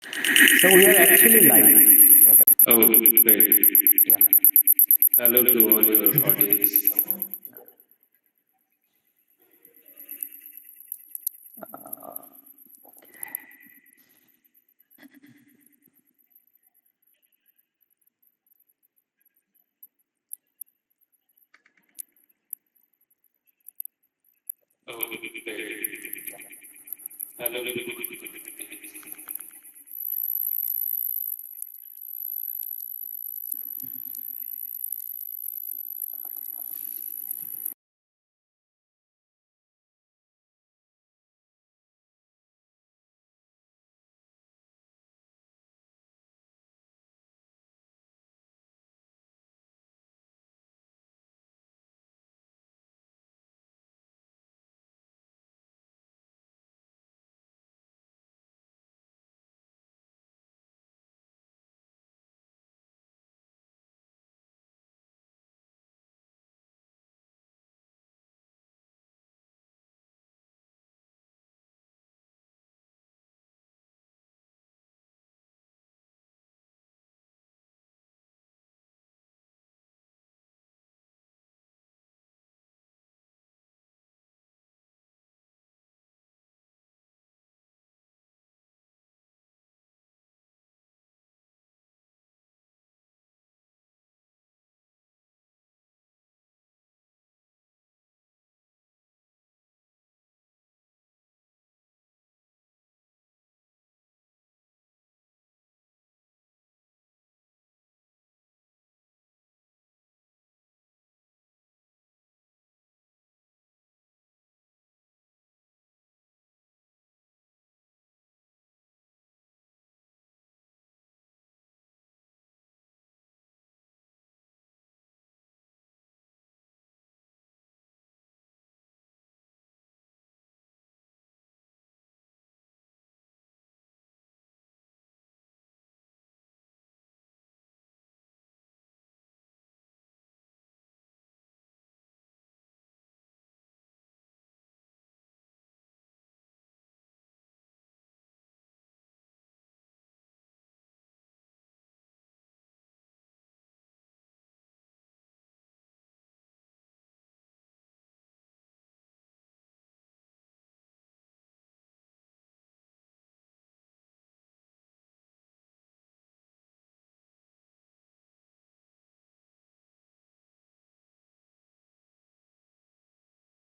So we are actually live. Oh, great. Yeah. Hello to all your audience. Oh, great. Hello.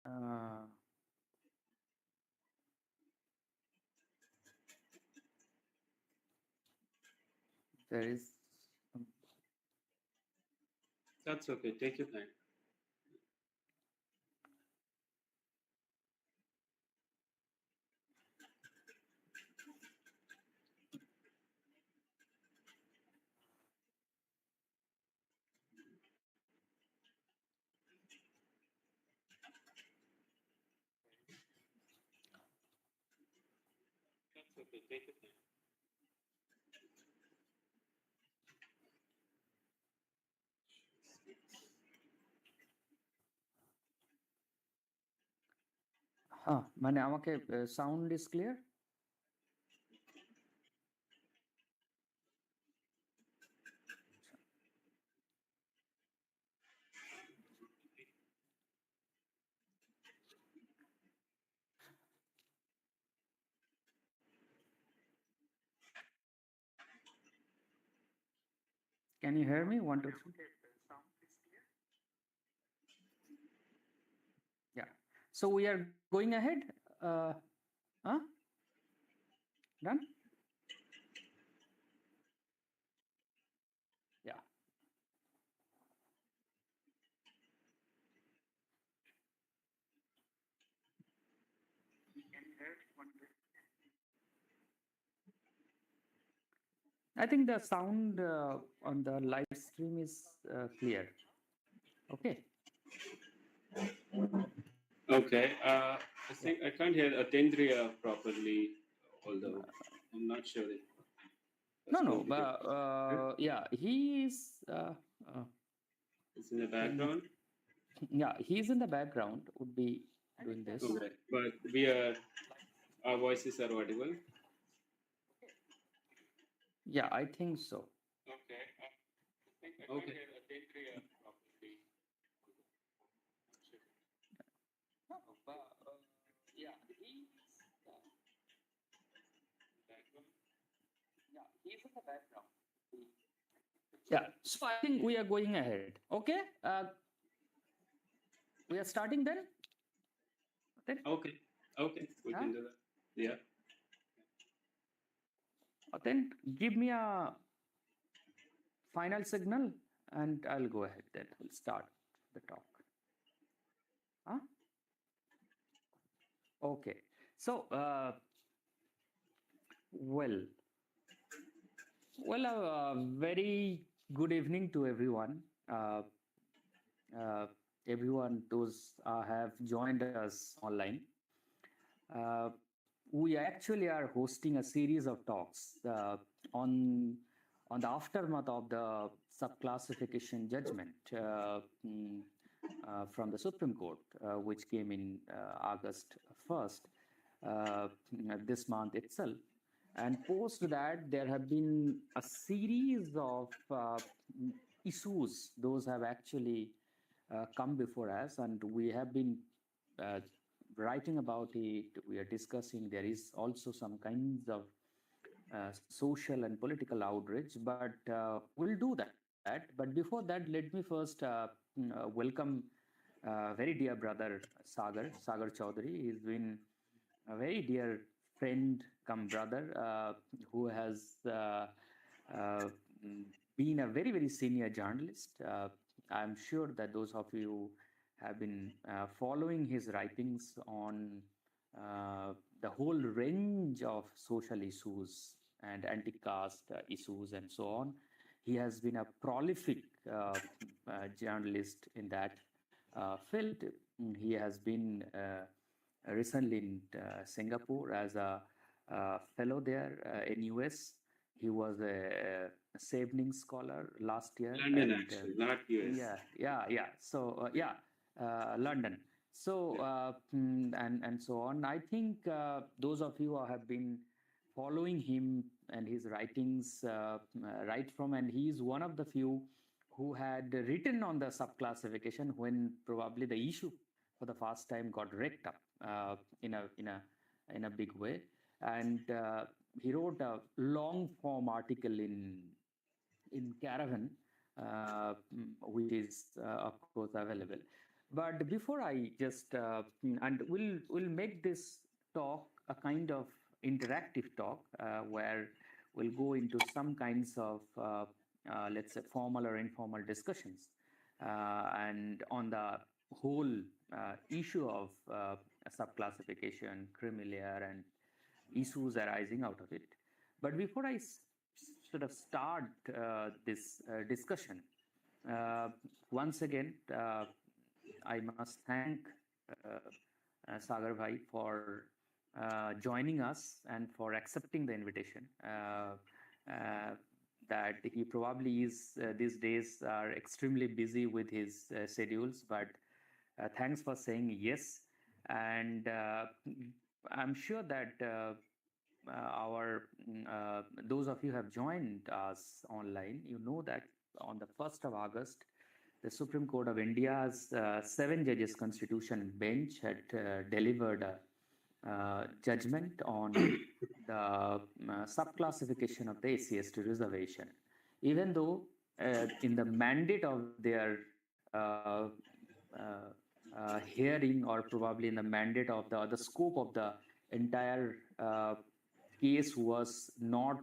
Uh, there is. That's okay. Take your time. That's okay. Take your time. মানে আমাকে sound is clear? Can you hear me? 1, 2, 3. Yeah. So we are going ahead. Done? Yeah. I think the sound on the live stream is clear. Okay. Okay. I think I can't hear Atendria properly, although I'm not sure. No, but yeah, he is. It's in the background. Yeah, he's in the background. Would be doing this. Okay, but our voices are audible. Yeah, I think so. Okay. Okay. Properly. Yeah, he's yeah, he's in the background. Yeah, so I think we are going ahead. Okay, we are starting then. Then, Okay. Okay. We huh? can do that. Yeah. Then give me a final signal, and I'll go ahead. Then we'll start the talk. Huh? Okay. So, well, very good evening to everyone. Uh, Everyone, those have joined us online. Uh, we actually are hosting a series of talks on the aftermath of the subclassification judgment from the Supreme Court, which came in August 1st, this month itself. And post that, there have been a series of issues. Those have actually come before us, and we have been uh, writing about it. We are discussing. There is also some kinds of social and political outrage, but we'll do that. But before that, let me first welcome very dear brother Sagar Chaudhary. He's been a very dear friend come brother who has uh, been a very senior journalist. I'm sure that those of you have been following his writings on the whole range of social issues and anti-caste issues and so on. He has been a prolific journalist in that field. He has been recently in Singapore as a fellow there in US. He was a Chevening scholar last year, London, and actually, not US. yeah. So London. So and so on. I think those of you who have been following him and his writings right from, and he is one of the few who had written on the subclassification when probably the issue for the first time got raked up in a big way, and he wrote a long form article in Caravan, which is of course available. But before I just and we'll make this talk a kind of interactive talk where we'll go into some kinds of let's say formal or informal discussions and on the whole issue of subclassification, creamy layer, and issues arising out of it. But before I sort of start this discussion, uh, once again, I must thank Sagar Bhai for joining us and for accepting the invitation. That he probably is these days are extremely busy with his schedules, but thanks for saying yes. And I'm sure that our those of you who have joined us online, you know that on the 1st of August, the Supreme Court of India's seven judges constitution bench had delivered a judgment on the subclassification of the SC/ST reservation. Even though in the mandate of their hearing, or probably in the mandate of the scope of the entire case was not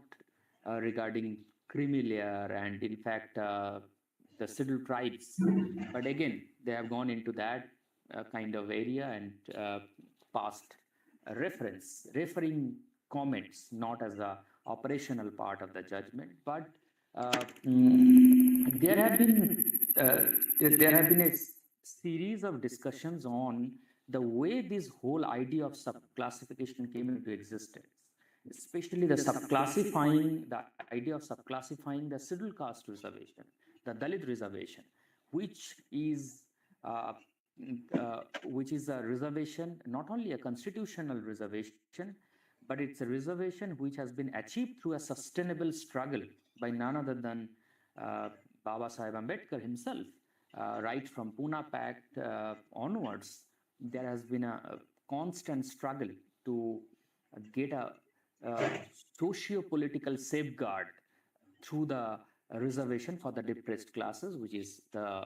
regarding creamy layer and in fact the scheduled tribes, but again they have gone into that kind of area and passed a referring comments, not as a operational part of the judgment, but there have been a series of discussions on the way this whole idea of subclassification came into existence, especially the idea of subclassifying the scheduled caste reservation, the Dalit reservation, which is uh, which is a reservation, not only a constitutional reservation, but it's a reservation which has been achieved through a sustainable struggle by none other than Baba Sahib Ambedkar himself. Right from Pune Pact onwards, there has been a constant struggle to get a socio-political safeguard through the reservation for the depressed classes, which is the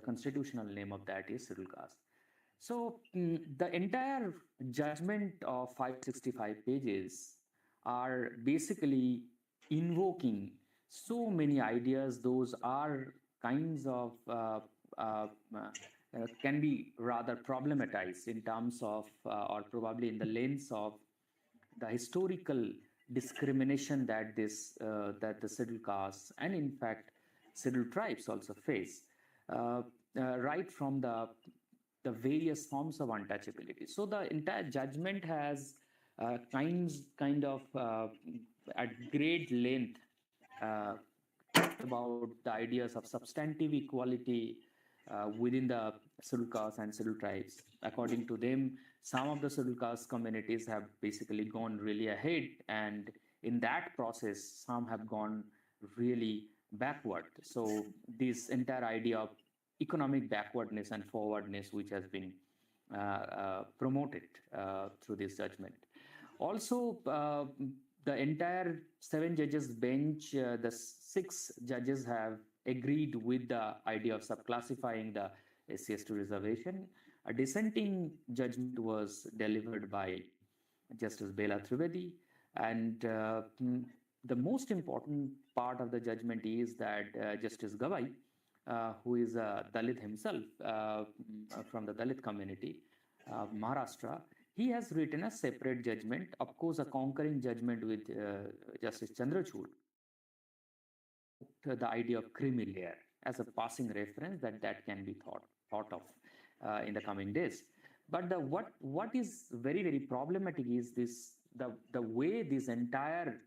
constitutional name of that is scheduled caste. So the entire judgment of 565 pages are basically invoking so many ideas. Those are kinds of can be rather problematized in terms of or probably in the lens of the historical discrimination that that the scheduled castes and in fact scheduled tribes also face, right from the various forms of untouchability. So the entire judgment has kind of at great length uh, about the ideas of substantive equality within the scheduled castes and scheduled tribes. According to them, some of the scheduled caste communities have basically gone really ahead, and in that process, some have gone really backward. So this entire idea of economic backwardness and forwardness, which has been promoted through this judgment. Also, the entire 7 judges bench, the 6 judges have agreed with the idea of subclassifying the SC/ST reservation. A dissenting judgment was delivered by Justice Bela Trivedi, and the most important part of the judgment is that Justice Gawai, who is a Dalit himself from the Dalit community, Maharashtra, he has written a separate judgment, of course, a concurring judgment with Justice Chandrachud, the idea of creamy layer as a passing reference that can be thought of in the coming days. But what is very problematic is the way these entire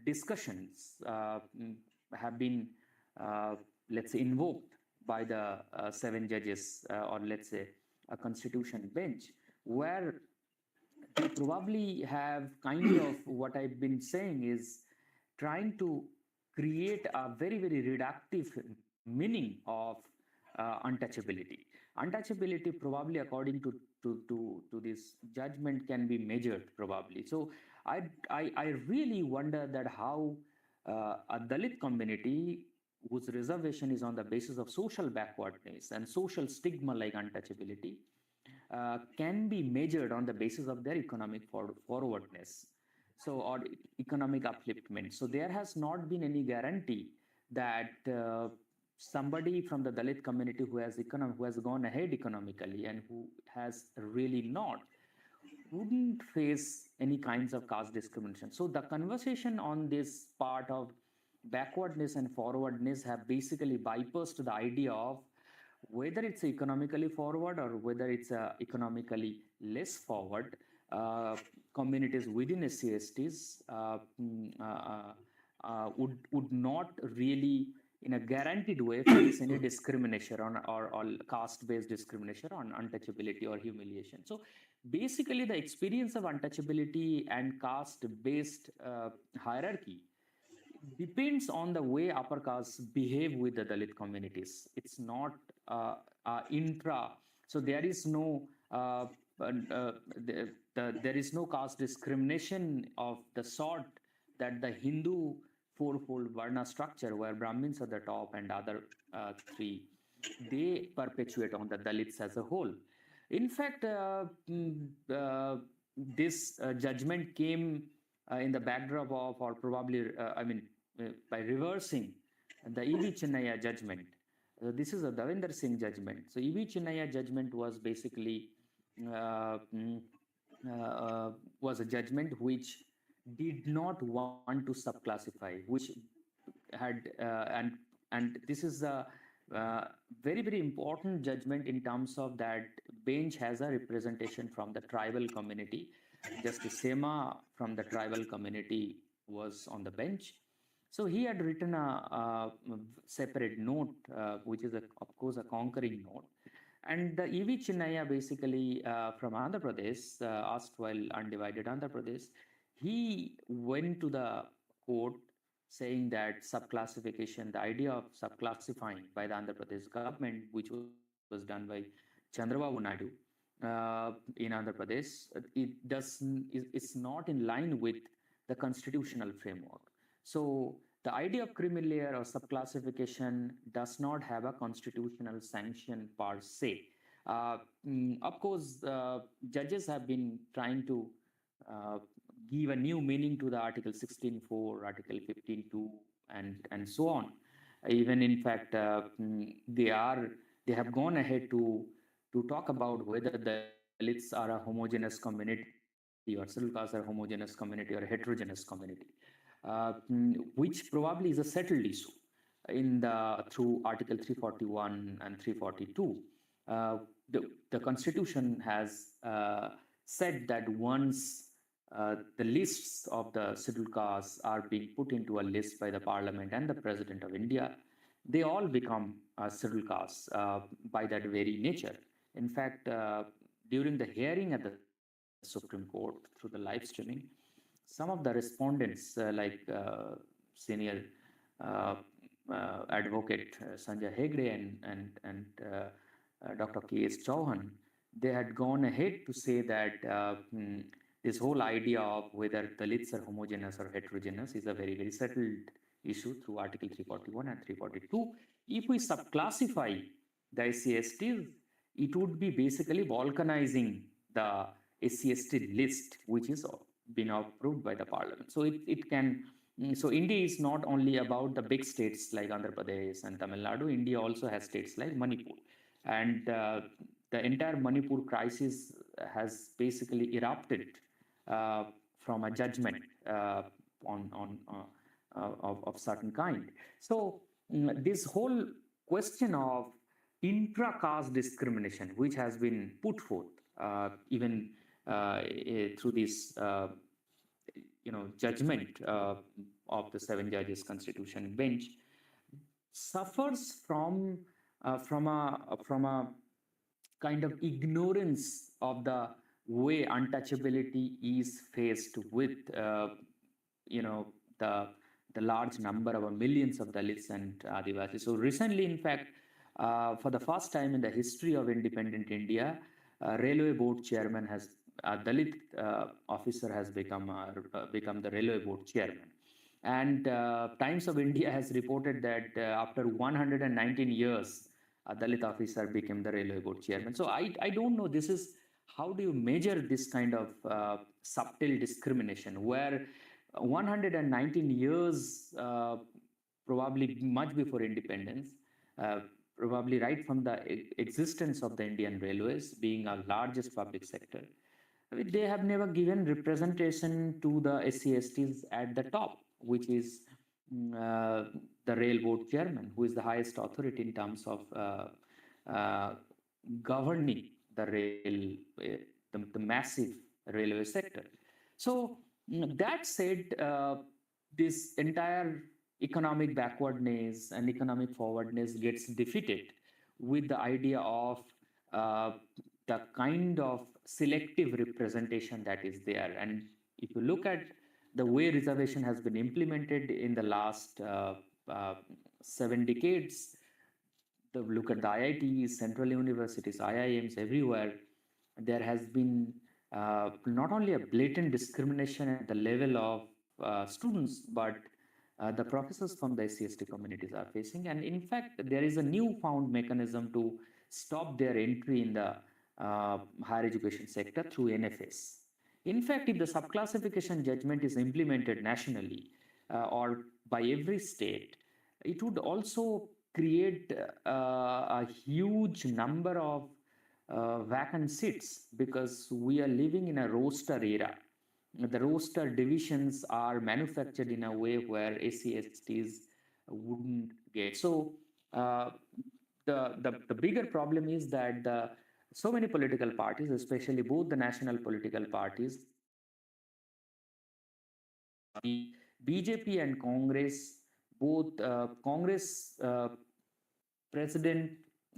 discussions have been let's say invoked by the 7 judges or let's say a constitution bench, where they probably have kind of what I've been saying is trying to create a very reductive meaning of untouchability. Untouchability probably according to this judgment can be measured probably. So I really wonder that how a Dalit community whose reservation is on the basis of social backwardness and social stigma like untouchability can be measured on the basis of their economic forwardness, so or economic upliftment. So there has not been any guarantee that somebody from the Dalit community who has gone ahead economically and who has really not wouldn't face any kinds of caste discrimination. So the conversation on this part of backwardness and forwardness have basically bypassed the idea of whether it's economically forward or whether it's economically less forward. Communities within SC/STs would not really in a guaranteed way face any discrimination or caste-based discrimination on untouchability or humiliation. So basically the experience of untouchability and caste-based hierarchy depends on the way upper castes behave with the Dalit communities. It's not intra. So there is no there is no caste discrimination of the sort that the Hindu fourfold Varna structure, where Brahmins are the top and other three, they perpetuate on the Dalits as a whole. In fact, this judgment came in the backdrop of, or probably, by reversing the E.V. Chinnaya judgment. This is a Davinder Singh judgment. So E.V. Chinnaya judgment was basically was a judgment which did not want to subclassify, which had and this is a very important judgment in terms of that bench has a representation from the tribal community. Justice Sema from the tribal community was on the bench. So he had written a separate note, which is of course a concurring note, And the E.V. Chinnaya, basically from Andhra Pradesh, erstwhile undivided Andhra Pradesh, he went to the court saying that subclassification, the idea of subclassifying by the Andhra Pradesh government, which was done by Chandrababu Naidu in Andhra Pradesh, it's not in line with the constitutional framework. So the idea of creamy layer or subclassification does not have a constitutional sanction per se. Of course, judges have been trying to uh, give a new meaning to the Article 16.4, Article 15.2, and so on. Even in fact, they have gone ahead to talk about whether Dalits are a homogeneous community or scheduled castes are homogeneous community or heterogeneous community, which probably is a settled issue in the through Article 341 and 342. Uh, the Constitution has said that once the lists of the scheduled castes are being put into a list by the Parliament and the President of India, they all become scheduled castes by that very nature. In fact, during the hearing at the Supreme Court through the live streaming, some of the respondents, senior uh, advocate Sanjay Hegde and Dr. K.S. Chauhan, they had gone ahead to say that this whole idea of whether Dalits are homogeneous or heterogeneous is a very, very settled issue through Article 341 and 342. If we subclassify the SC/STs, it would be basically balkanizing the SC/ST list, which is been approved by the parliament. So it can. So India is not only about the big states like Andhra Pradesh and Tamil Nadu. India also has states like Manipur, and the entire Manipur crisis has basically erupted uh, from a judgment of certain kind. So this whole question of intra-caste discrimination, which has been put forth even through this judgment of the seven judges constitution bench, suffers from a kind of ignorance of the way untouchability is faced with you know the the large number of millions of Dalits and Adivasis. So recently, in fact, for the first time in the history of independent India, railway board chairman has a Dalit officer has become the railway board chairman. And Times of India has reported that after 119 years, a Dalit officer became the railway board chairman. So I don't know. This is how do you measure this kind of subtle discrimination where 119 years, probably much before independence, uh, probably right from the existence of the Indian Railways being our largest public sector, they have never given representation to the SC/STs at the top, which is the rail board chairman, who is the highest authority in terms of uh, governing the the massive railway sector. So that said, this entire economic backwardness and economic forwardness gets defeated with the idea of uh, the kind of selective representation that is there. And if you look at the way reservation has been implemented in the last 7 decades, look at the IITs, central universities, IIMs, everywhere, there has been not only a blatant discrimination at the level of students, but the professors from the SC/ST communities are facing. And in fact, there is a newfound mechanism to stop their entry in the higher education sector through NFS. In fact, if the subclassification judgment is implemented nationally or by every state, it would also create a huge number of vacant seats because we are living in a roster era. The roster divisions are manufactured in a way where SC/STs wouldn't get. So the bigger problem is that so many political parties, especially both the national political parties, the BJP and Congress, both Congress president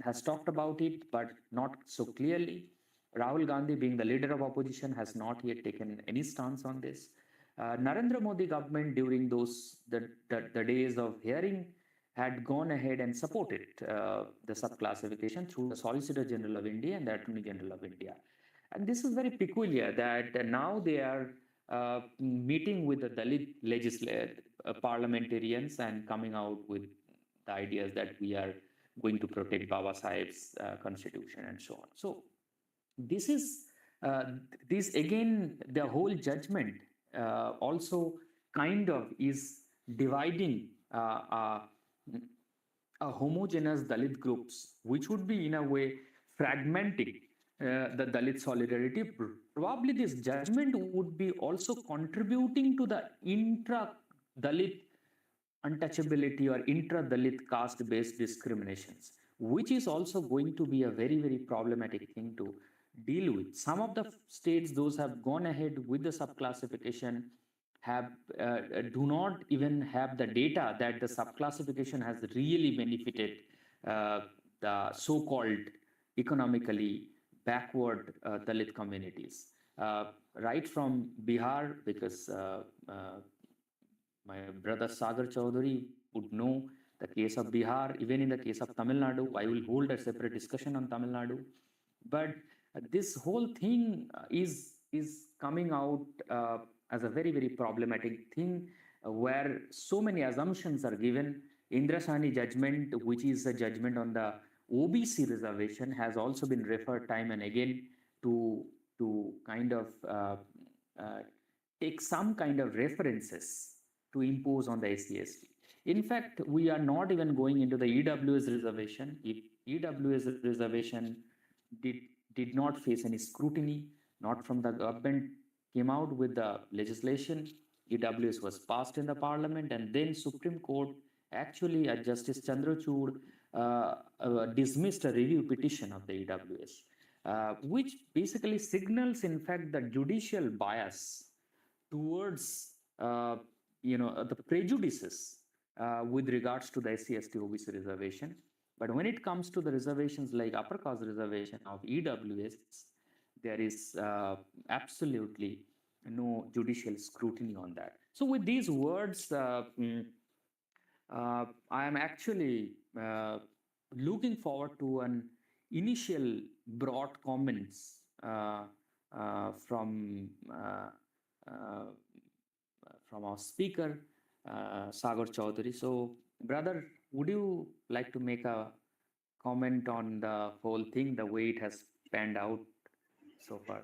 has talked about it, but not so clearly. Rahul Gandhi, being the leader of opposition, has not yet taken any stance on this. Narendra Modi government during the days of hearing had gone ahead and supported the subclassification through the Solicitor General of India and the Attorney General of India. And this is very peculiar that now they are meeting with the Dalit parliamentarians and coming out with the ideas that we are going to protect Baba Sahib's constitution and so on. So this is uh, this again, the whole judgment also kind of is dividing a homogeneous Dalit groups, which would be in a way fragmenting the Dalit solidarity. Probably this judgment would be also contributing to the intra Dalit untouchability or intra Dalit caste based discriminations, which is also going to be a very, very problematic thing to deal with. Some of the states, those have gone ahead with the subclassification, have do not even have the data that the subclassification has really benefited the so-called economically backward Dalit communities. Right from Bihar, because my brother Sagar Chaudhary would know the case of Bihar. Even in the case of Tamil Nadu, I will hold a separate discussion on Tamil Nadu. But this whole thing is coming out as a very, very problematic thing where so many assumptions are given. Indrasani judgment, which is a judgment on the OBC reservation, has also been referred time and again to kind of uh, take some kind of references to impose on the SC/ST. In fact, we are not even going into the EWS reservation. If EWS reservation did did not face any scrutiny, not from the government, came out with the legislation. EWS was passed in the parliament, and then Supreme Court actually, Justice Chandrachud dismissed a review petition of the EWS, which basically signals, in fact, the judicial bias towards the prejudices with regards to the SC/ST OBC reservation. But when it comes to the reservations like upper caste reservation of EWS, there is absolutely no judicial scrutiny on that. So with these words, I am actually looking forward to an initial broad comments uh, from our speaker, Sagar Chaudhary. So, brother, would you like to make a comment on the whole thing, the way it has panned out so far?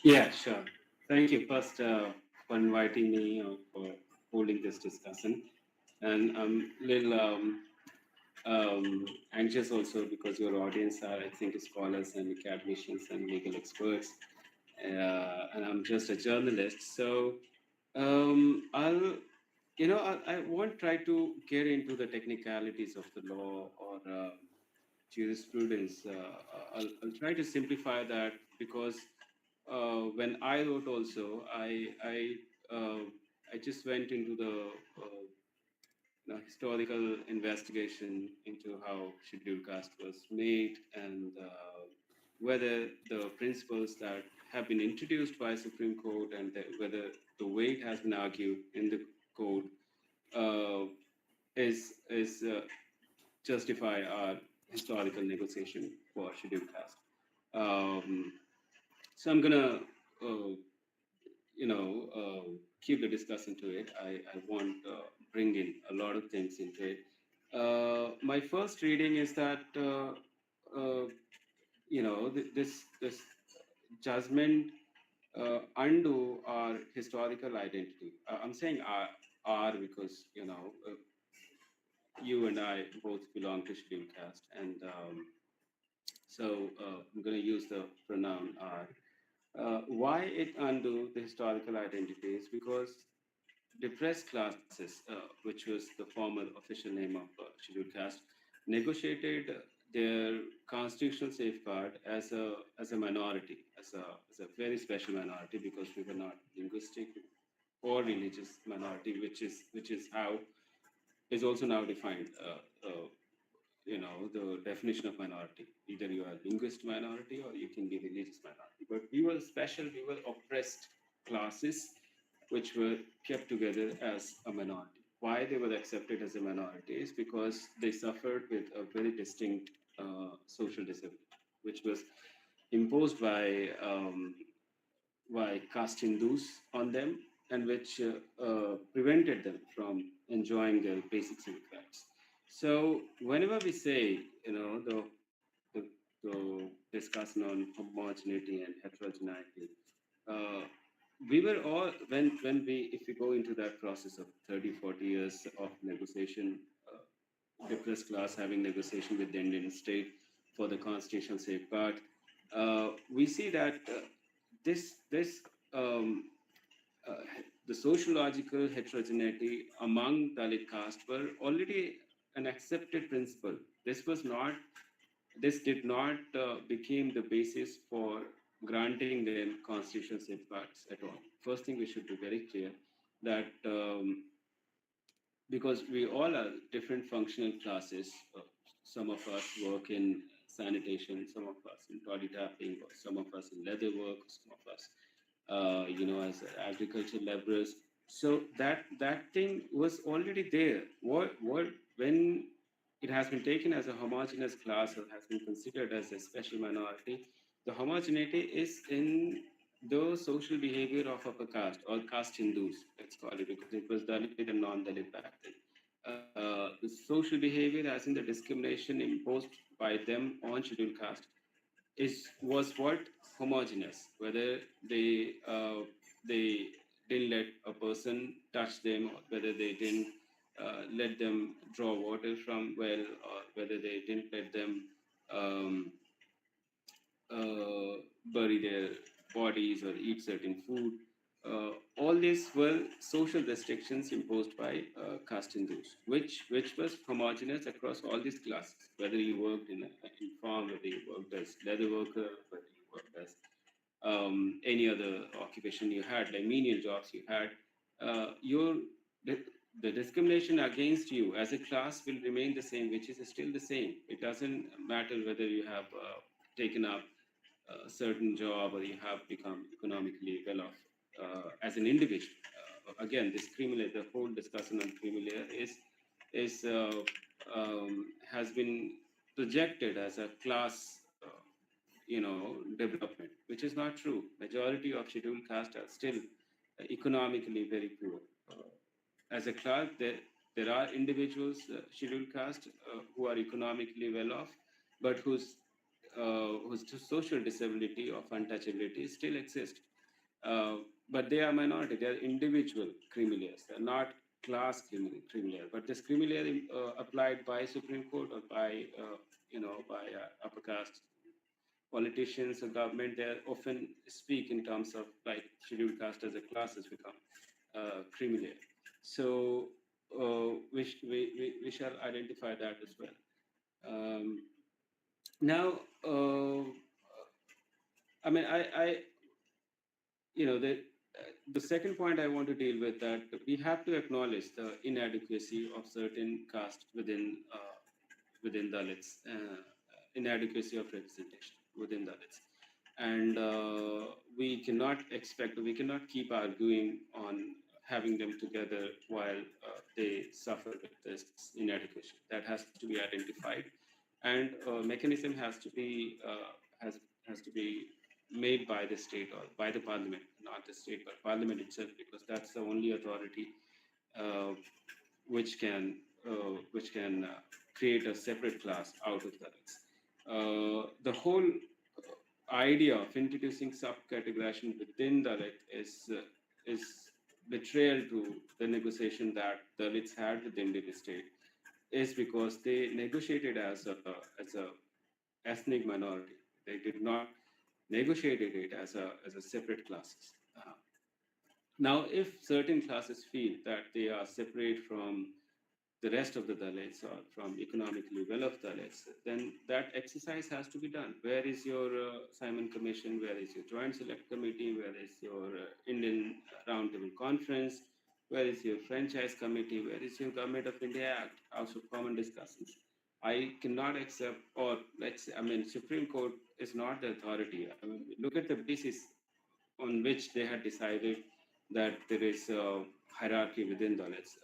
Yeah, sure. Thank you first for inviting me for holding this discussion. And I'm a little anxious also because your audience are, I think, scholars and academicians and legal experts. And I'm just a journalist. So I'll, I won't try to get into the technicalities of the law or jurisprudence. I'll try to simplify that because when I wrote also, I just went into the historical investigation into how scheduled caste was made and whether the principles that have been introduced by Supreme Court and whether the way it has been argued in the court uh, is justify our historical negotiation for scheduled caste. Um, so I'm gonna uh, keep the discussion to it. I won't bring in a lot of things into it. My first reading is that this judgment undo our historical identity. I'm saying our because you and I both belong to scheduled caste, and so I'm going to use the pronoun our. Why it undo the historical identity is because depressed classes, which was the former official name of scheduled caste, negotiated their constitutional safeguard as a minority, as a very special minority because we were not linguistic or religious minority, which is how is also now defined the definition of minority. Either you are a linguist minority or you can be religious minority. But we were special, we were oppressed classes which were kept together as a minority. Why they were accepted as a minority is because they suffered with a very distinct social disability, which was imposed by caste Hindus on them, and which prevented them from enjoying their basic civic rights. So whenever we say, the, the discussion on homogeneity and heterogeneity, uh, we were all when we if we go into that process of 30, 40 years of negotiation, depressed class having negotiation with the Indian state for the constitutional safeguard, we see that this um, uh, the sociological heterogeneity among Dalit caste were already an accepted principle. This was not this did not become the basis for granting them constitutional safeguards at all. First thing we should be very clear that because we all are different functional classes. Some of us work in sanitation, some of us in toddy tapping, or some of us in leather work, some of us, as agriculture laborers. So that thing was already there. What when it has been taken as a homogeneous class or has been considered as a special minority, the homogeneity is in the social behavior of upper caste or caste Hindus, let's call it, because it was Dalit and non-Dalit back then. The social behavior, as in the discrimination imposed by them on scheduled caste, was what homogeneous. Whether they didn't let a person touch them, or whether they didn't let them draw water from well, or whether they didn't let them um, bury their bodies or eat certain food. All these were social restrictions imposed by caste Hindus, which was homogeneous across all these classes. Whether you worked in farm, whether you worked as leather worker, whether you worked as any other occupation you had, like menial jobs you had, your the, the discrimination against you as a class will remain the same, which is still the same. It doesn't matter whether you have taken up a certain job or you have become economically well off as an individual. Again, this creamy layer, the whole discussion on creamy layer is has been projected as a class, development, which is not true. Majority of scheduled caste are still economically very poor. As a class, there are individuals, scheduled caste, who are economically well off, but whose social disability of untouchability still exists. But they are minority. They are individual creamy layers. They are not class creamy layer. But this creamy layer applied by Supreme Court or by upper caste politicians or government, they often speak in terms of like scheduled caste as a class has become creamy layer. So we shall identify that as well. Um, now, I mean, the second point I want to deal with that we have to acknowledge the inadequacy of certain caste within Dalits, inadequacy of representation within Dalits, and we cannot keep arguing on having them together while they suffer with this inadequacy. That has to be identified, and mechanism has to be made by the state or by the parliament, not the state, but parliament itself, because that's the only authority uh, which can create a separate class out of Dalits. The whole idea of introducing subcategorization within Dalit is betrayal to the negotiation that Dalits had with the Indian state, is because they negotiated as a ethnic minority. They did not negotiated it as a separate classes. Now, if certain classes feel that they are separate from the rest of the Dalits or from economically well-off Dalits, then that exercise has to be done. Where is your Simon Commission? Where is your Joint Select Committee? Where is your Indian Roundtable Conference? Where is your Franchise Committee? Where is your Government of India Act, House of Common Discussions? I cannot accept, or let's say, I mean, Supreme Court is not the authority. I mean, look at the basis on which they had decided that there is a hierarchy within Dalits.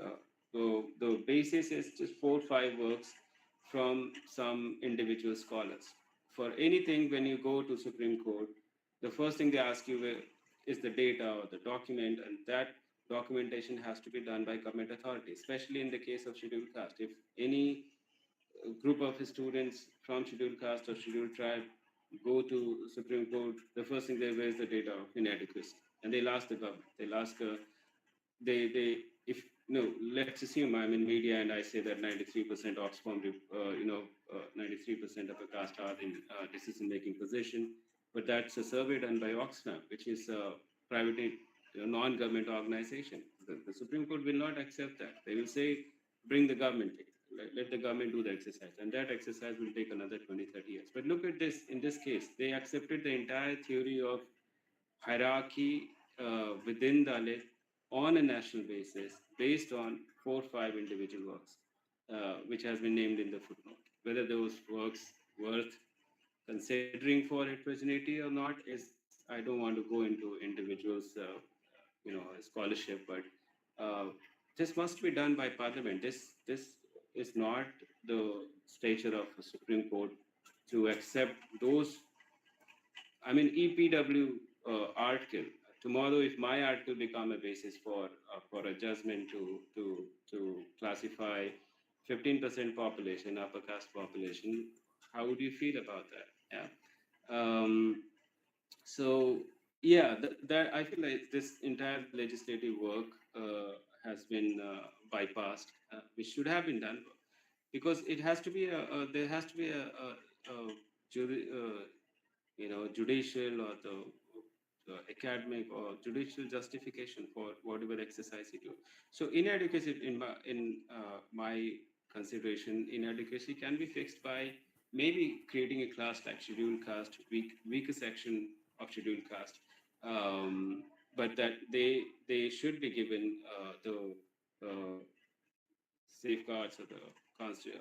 So the basis is just 4 or 5 works from some individual scholars. For anything, when you go to Supreme Court, the first thing they ask you is the data or the document, and that documentation has to be done by government authority, especially in the case of scheduled caste. If any group of students from scheduled caste or scheduled tribe go to Supreme Court, the first thing they raise the data of inadequacy, and they'll ask the government. They'll ask they if no, let's assume I'm in media and I say that 93% Oxfam, 93% of a caste are in decision-making position, but that's a survey done by Oxfam, which is a private, non-government organization. The Supreme Court will not accept that. They will say, bring the government in. Let the government do the exercise, and that exercise will take another 20, 30 years. But look at this, in this case, they accepted the entire theory of hierarchy within Dalit on a national basis based on 4 or 5 individual works, which has been named in the footnote. Whether those works worth considering for heterogeneity or not is, I don't want to go into individuals, scholarship, but uh, this must be done by Parliament. This is not the stature of the Supreme Court to accept those. I mean, EPW article. Tomorrow, if my article become a basis for a judgment to classify 15% population, upper caste population, how would you feel about that? Yeah. Um, so yeah, that I feel like this entire legislative work has been bypassed, which should have been done, because it has to be there has to be a jury, judicial or the academic or judicial justification for whatever exercise you do. So inadequacy, in my consideration, inadequacy can be fixed by maybe creating a class like scheduled caste, weaker section of scheduled caste, but that they should be given the safeguards or the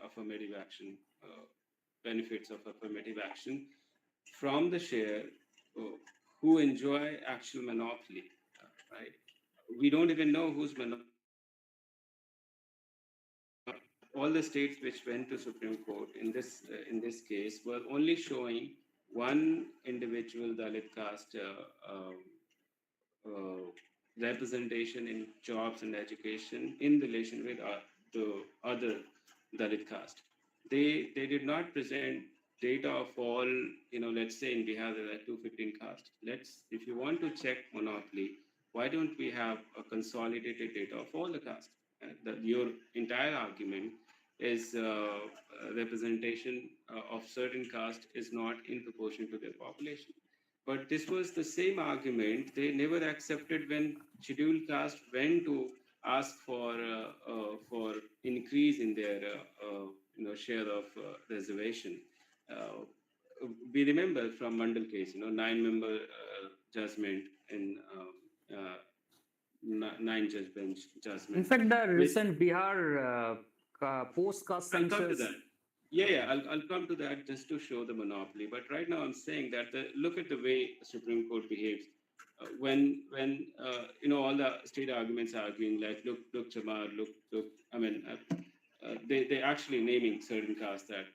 affirmative action benefits of affirmative action from the share uh, who enjoy actual monopoly, right? We don't even know whose monopoly it is. All the states which went to Supreme Court in this case were only showing one individual Dalit caste uh, representation in jobs and education in relation with the other Dalit caste. They did not present data of all, let's say in Bihar there are 215 castes. If you want to check monopoly, why don't we have a consolidated data of all the castes? Your entire argument is representation of certain caste is not in proportion to their population. But this was the same argument they never accepted when scheduled caste went to ask for increase in their share of reservation. Uh, we remember from Mandal case, 9-member judgment in 9-judge bench In judgment, fact, the which recent Bihar post caste I'll come to census. that. Yeah, I'll come to that just to show the monopoly. But right now, I'm saying that look at the way Supreme Court behaves when all the state arguments are arguing like look Jamar, look. I mean, they actually naming certain castes that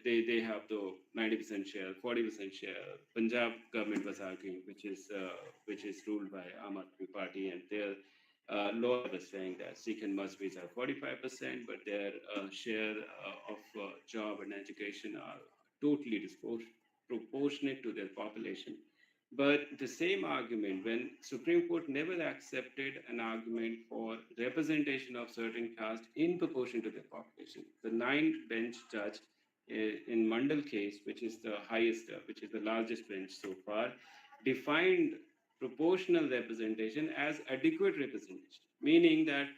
they have the 90% share, 40% share. Punjab government was arguing, which is ruled by Aam Aadmi Party, and their lawyer was saying that Sikh and Muslims are 45%, but their share of job and education are totally proportionate to their population. But the same argument, when Supreme Court never accepted an argument for representation of certain caste in proportion to their population, the 9-bench judge in Mandal case, which is the highest, which is the largest bench so far, defined proportional representation as adequate representation, meaning that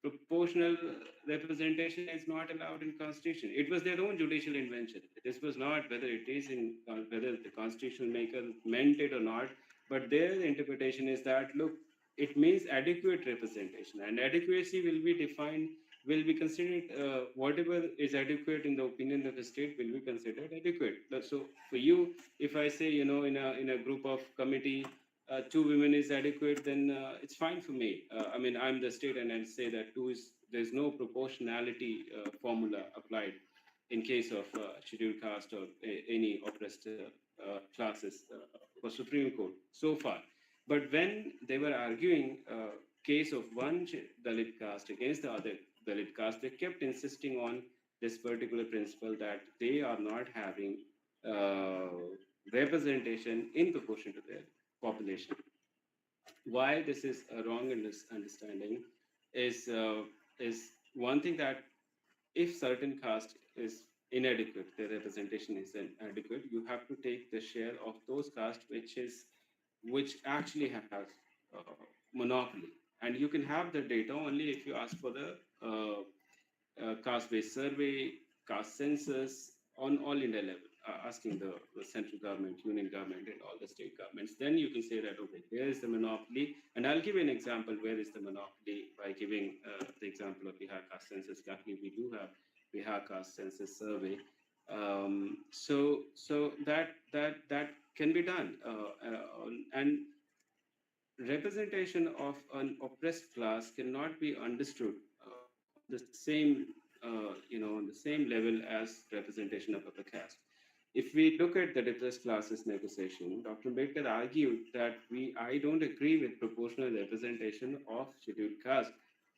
proportional representation is not allowed in constitution. It was their own judicial invention. This was not whether it is in whether the constitutional maker meant it or not, but their interpretation is that look, it means adequate representation, and adequacy will be defined will be considered, whatever is adequate in the opinion of the state will be considered adequate. So for you, if I say, in a group of committee, two women is adequate, then it's fine for me. I mean, I'm the state, and I say that there's no proportionality formula applied in case of scheduled caste or any oppressed classes for Supreme Court so far. But when they were arguing case of one Dalit caste against the other Dalit caste, they kept insisting on this particular principle that they are not having uh, representation in proportion to their population. Why this is a wrong understanding is one thing, that if certain caste is inadequate, their representation is inadequate, you have to take the share of those caste which actually has monopoly, and you can have the data only if you ask for the caste-based survey, caste census on all India level, asking the central government, union government, and all the state governments. Then you can say that, okay, here is the monopoly. And I'll give you an example where is the monopoly by giving the example of Bihar caste census. Luckily, we do have Bihar caste census survey. So that can be done, and representation of an oppressed class cannot be understood on the same on the same level as representation of upper caste. If we look at the depressed classes negotiation, Dr. Ambedkar argued that I don't agree with proportional representation of scheduled caste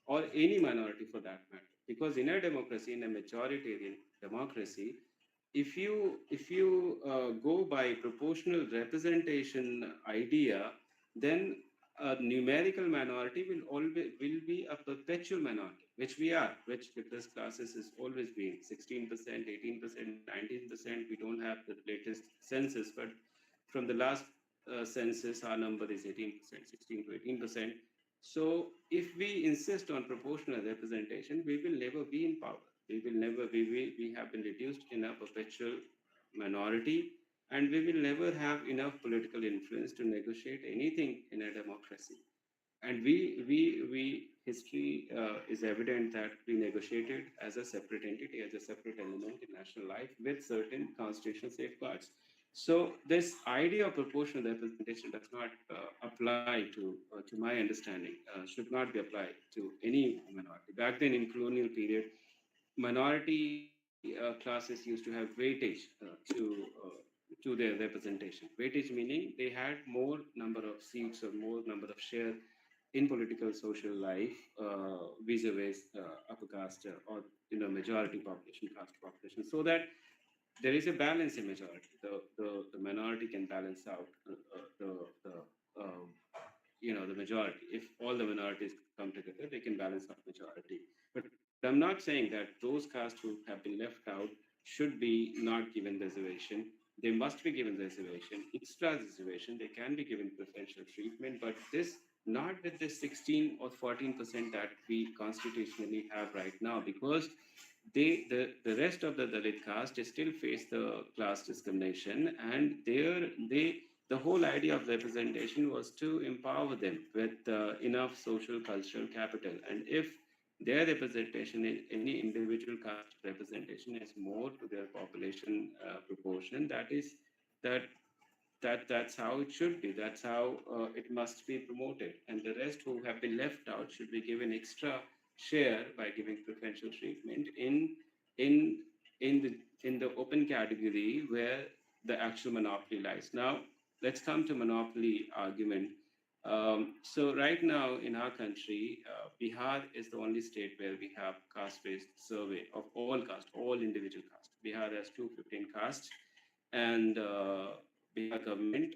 or any minority for that matter, because in a democracy, in a majoritarian democracy, if you go by proportional representation idea, then a numerical minority will be a perpetual minority, which we are, which depressed classes is always been 16%, 18%, 19%. We don't have the latest census, but from the last census, our number is 18%, 16 to 18%. So if we insist on proportional representation, we will never be in power. We will never, we have been reduced in a perpetual minority, and we will never have enough political influence to negotiate anything in a democracy. And history is evident that we negotiated as a separate entity, as a separate element in national life with certain constitutional safeguards. So this idea of proportional representation does not apply to my understanding, should not be applied to any minority. Back then in colonial period, minority classes used to have weightage to their representation. Weightage meaning they had more number of seats or more number of share in political social life vis-a-vis upper caste or majority population, caste population, so that there is a balance in majority. The minority can balance out the majority. If all the minorities come together, they can balance out majority. But I'm not saying that those castes who have been left out should be not given reservation. They must be given reservation, extra reservation. They can be given preferential treatment, but this not with the 16 or 14% that we constitutionally have right now, because the rest of the Dalit caste still face the class discrimination, and the whole idea of representation was to empower them with enough social cultural capital. And if their representation in any individual caste representation is more to their population proportion, that that's how it should be. That's how it must be promoted. And the rest who have been left out should be given extra share by giving preferential treatment in in the open category where the actual monopoly lies. Now, let's come to monopoly argument. So right now in our country, Bihar is the only state where we have caste-based survey of all caste, all individual caste. Bihar has 215 castes, and Bihar government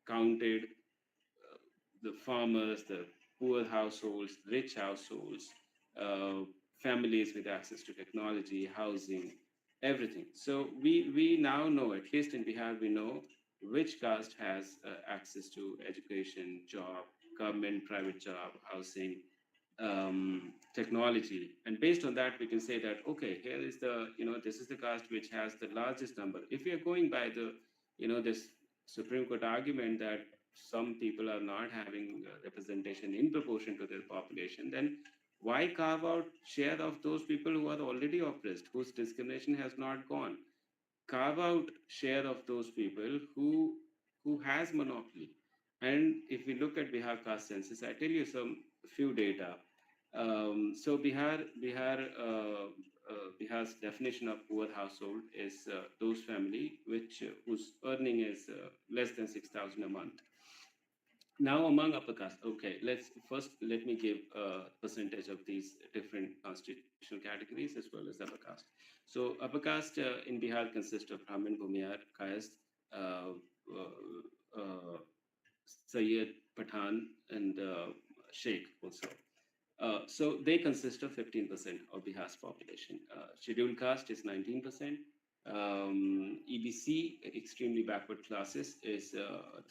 counted the farmers, the poor households, rich households, uh, families with access to technology, housing, everything. So we now know, at least in Bihar, we know which caste has access to education, job, government, private job, housing, technology. And based on that, we can say that, okay, here is this is the caste which has the largest number. If we are going by this Supreme Court argument that some people are not having representation in proportion to their population, then Why carve out share of those people who are already oppressed, whose discrimination has not gone? Carve out share of those people who has monopoly. And if we look at Bihar caste census, I tell you some few data. So Bihar's definition of poor household is those family which whose earning is less than 6,000 a month. Now, among upper caste, okay, let me give a percentage of these different constitutional categories as well as upper caste. So, upper caste in Bihar consists of Brahmin, Bhumiyar, Kayast, uh, uh, uh, Sayyid, Pathan, and Sheikh also. So they consist of 15% of Bihar's population. Scheduled caste is 19%. EBC, extremely backward classes, is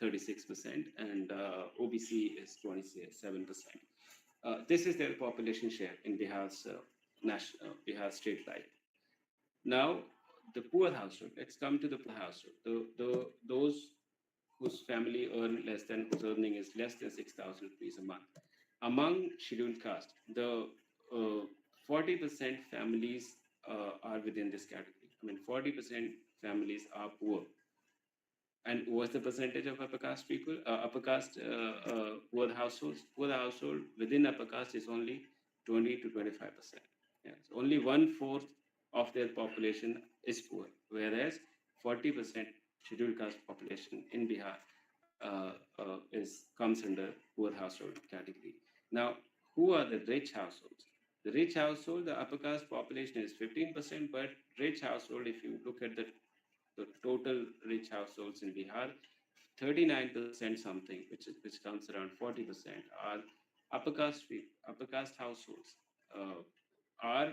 36%, and OBC is 27%. This is their population share in Bihar state life. Now, the poor household. Let's come to the poor household. Those whose family earn less than whose earning is less than 6,000 rupees a month. Among scheduled caste, the 40% families are within this category. I mean, 40% families are poor. And what's the percentage of upper caste people? Upper caste poor households. Poor household within upper caste is only 20 to 25%. Yes, only 1/4 of their population is poor, whereas 40% scheduled caste population in Bihar comes under poor household category. Now, who are the rich households? The rich household, the upper caste population is 15%, but rich household, if you look at the total rich households in Bihar, 39% something, which comes around 40%, are upper caste households. Uh, are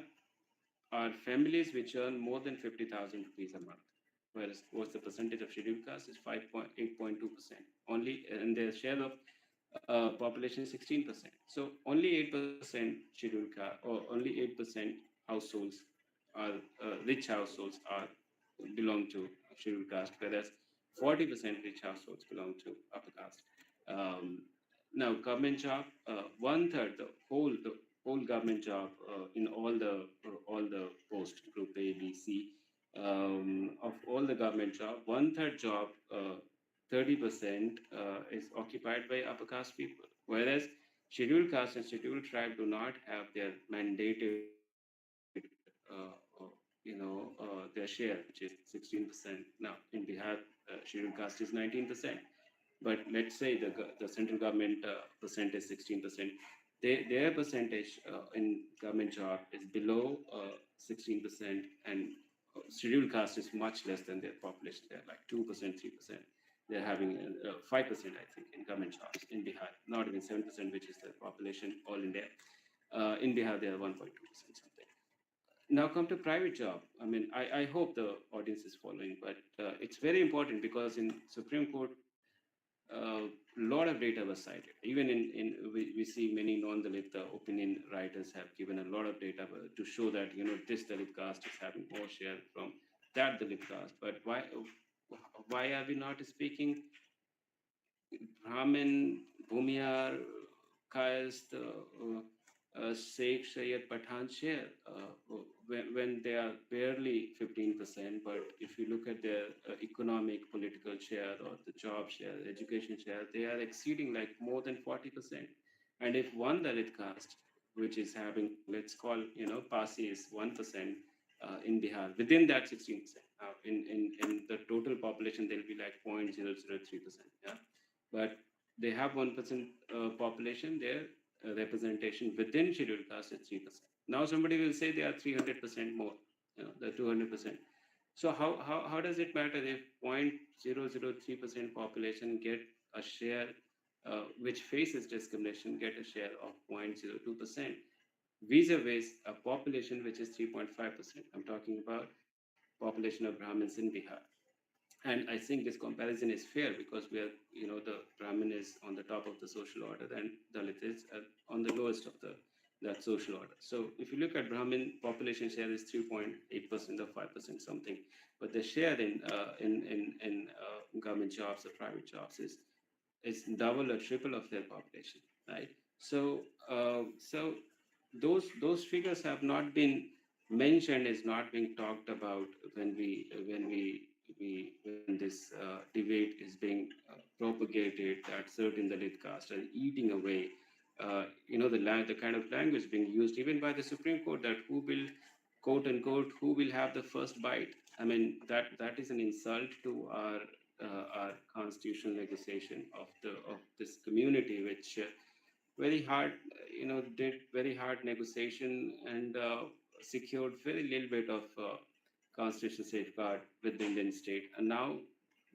families which earn more than 50,000 rupees a month, whereas what's the percentage of scheduled caste is 5.8.2% only, and their share of population is 16%. So only 8% scheduled caste, or only 8% households are rich households are belong to scheduled caste, whereas 40% rich households belong to upper caste. Um, Now, government job, one third, the whole government job in all the post group A, B, C, of all the government job, one third job, 30% is occupied by upper caste people, whereas scheduled caste and scheduled tribe do not have their mandated, their share, which is 16%. Now, in Bihar, scheduled caste is 19%. But let's say the central government percent is 16%. Their percentage in government job is below 16%, and scheduled caste is much less than their population. They're like 2%, 3%. They're having 5%, I think, in government jobs in Bihar, not even 7%, which is the population all India. In Bihar, they are 1.2% something. Now come to private job. I mean, I hope the audience is following, but it's very important because in Supreme Court, a lot of data was cited. Even we see many non-Dalit opinion writers have given a lot of data to show that this Dalit caste is having more share from that Dalit caste. But why are we not speaking Brahmin, Bhumiyar, caste, Sheikh, Shayyad, Pathan share when they are barely 15%. But if you look at their economic, political share, or the job share, education share, they are exceeding like more than 40%. And if one Dalit caste, which is having, let's call, Pasi is 1% in Bihar, within that 16%. In the total population, they'll be like 0.003%. Yeah. But they have 1% population, their representation within scheduled caste is 3%. Now somebody will say they are 300% more, the 200%. So how does it matter if 0.003% population get a share which faces discrimination, get a share of 0.02%, vis-a-vis a population which is 3.5%? I'm talking about population of Brahmins in Bihar. And I think this comparison is fair because we are, the Brahmin is on the top of the social order and Dalit is on the lowest of that social order. So if you look at Brahmin, population share is 3.8% or 5% something, but the share in government jobs or private jobs is double or triple of their population, right? So those figures have not been mentioned, is not being talked about when this debate is being propagated, that certain Dalit caste are eating away the kind of language being used even by the Supreme Court, that who will, quote unquote, who will have the first bite. I mean, that is an insult to our constitutional legislation of this community, which very hard, did very hard negotiation and secured very little bit of constitutional safeguard with the Indian state. And now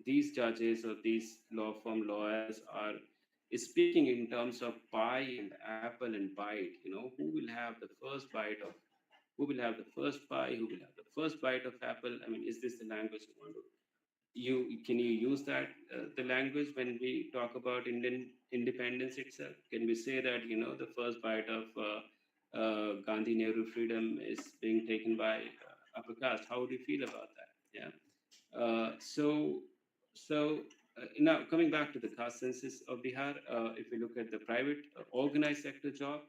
these judges or these law firm lawyers are speaking in terms of pie and apple and bite. Who will have the first bite of, who will have the first pie, who will have the first bite of apple? I mean, is this the language you want to, can you use that the language when we talk about Indian independence itself? Can we say that the first bite of Gandhi Nehru freedom is being taken by upper caste? How do you feel about that? Yeah. So now coming back to the caste census of Bihar, if we look at the private organized sector job,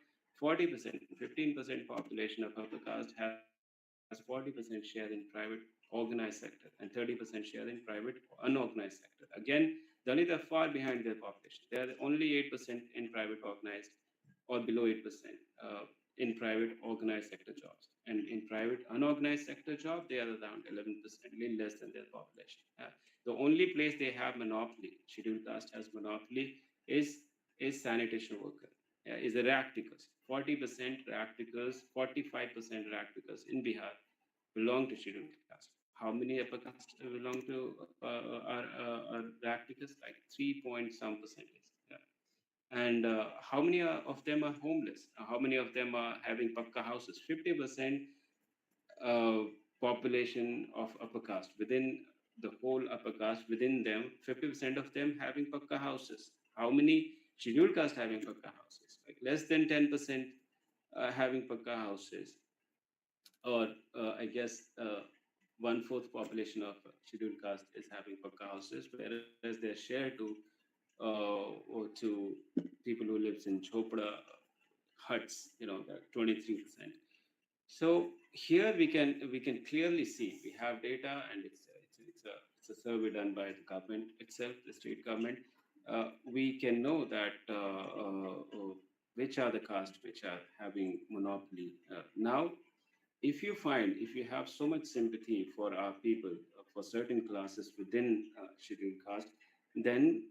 40%, 15% population of upper caste has 40% share in private organized sector and 30% share in private unorganized sector. Again, Dalit are far behind their population. They are only 8% in private organized, or below 8% in private organized sector jobs. And in private unorganized sector job, they are around 11%, little less than their population. The only place they have monopoly, scheduled caste has monopoly, is sanitation worker, is the rack pickers. 40% rack pickers, 45% rack pickers in Bihar belong to scheduled caste. How many upper caste belong to are rack pickers? Like 3 point some percentage. Yeah. And how many of them are homeless? How many of them are having pakka houses? 50% uh, population of upper caste within the whole upper caste, within them, 50% of them having pakka houses. How many scheduled caste having pakka houses? Like less than 10% having pakka houses, or I guess one fourth population of scheduled caste is having pakka houses, whereas they're shared or to people who lives in Chopra huts, that 23%. So here we can clearly see, we have data, and it's a survey done by the government itself, the state government. We can know that which are the castes which are having monopoly. Now, if you have so much sympathy for our people, for certain classes within scheduled caste, then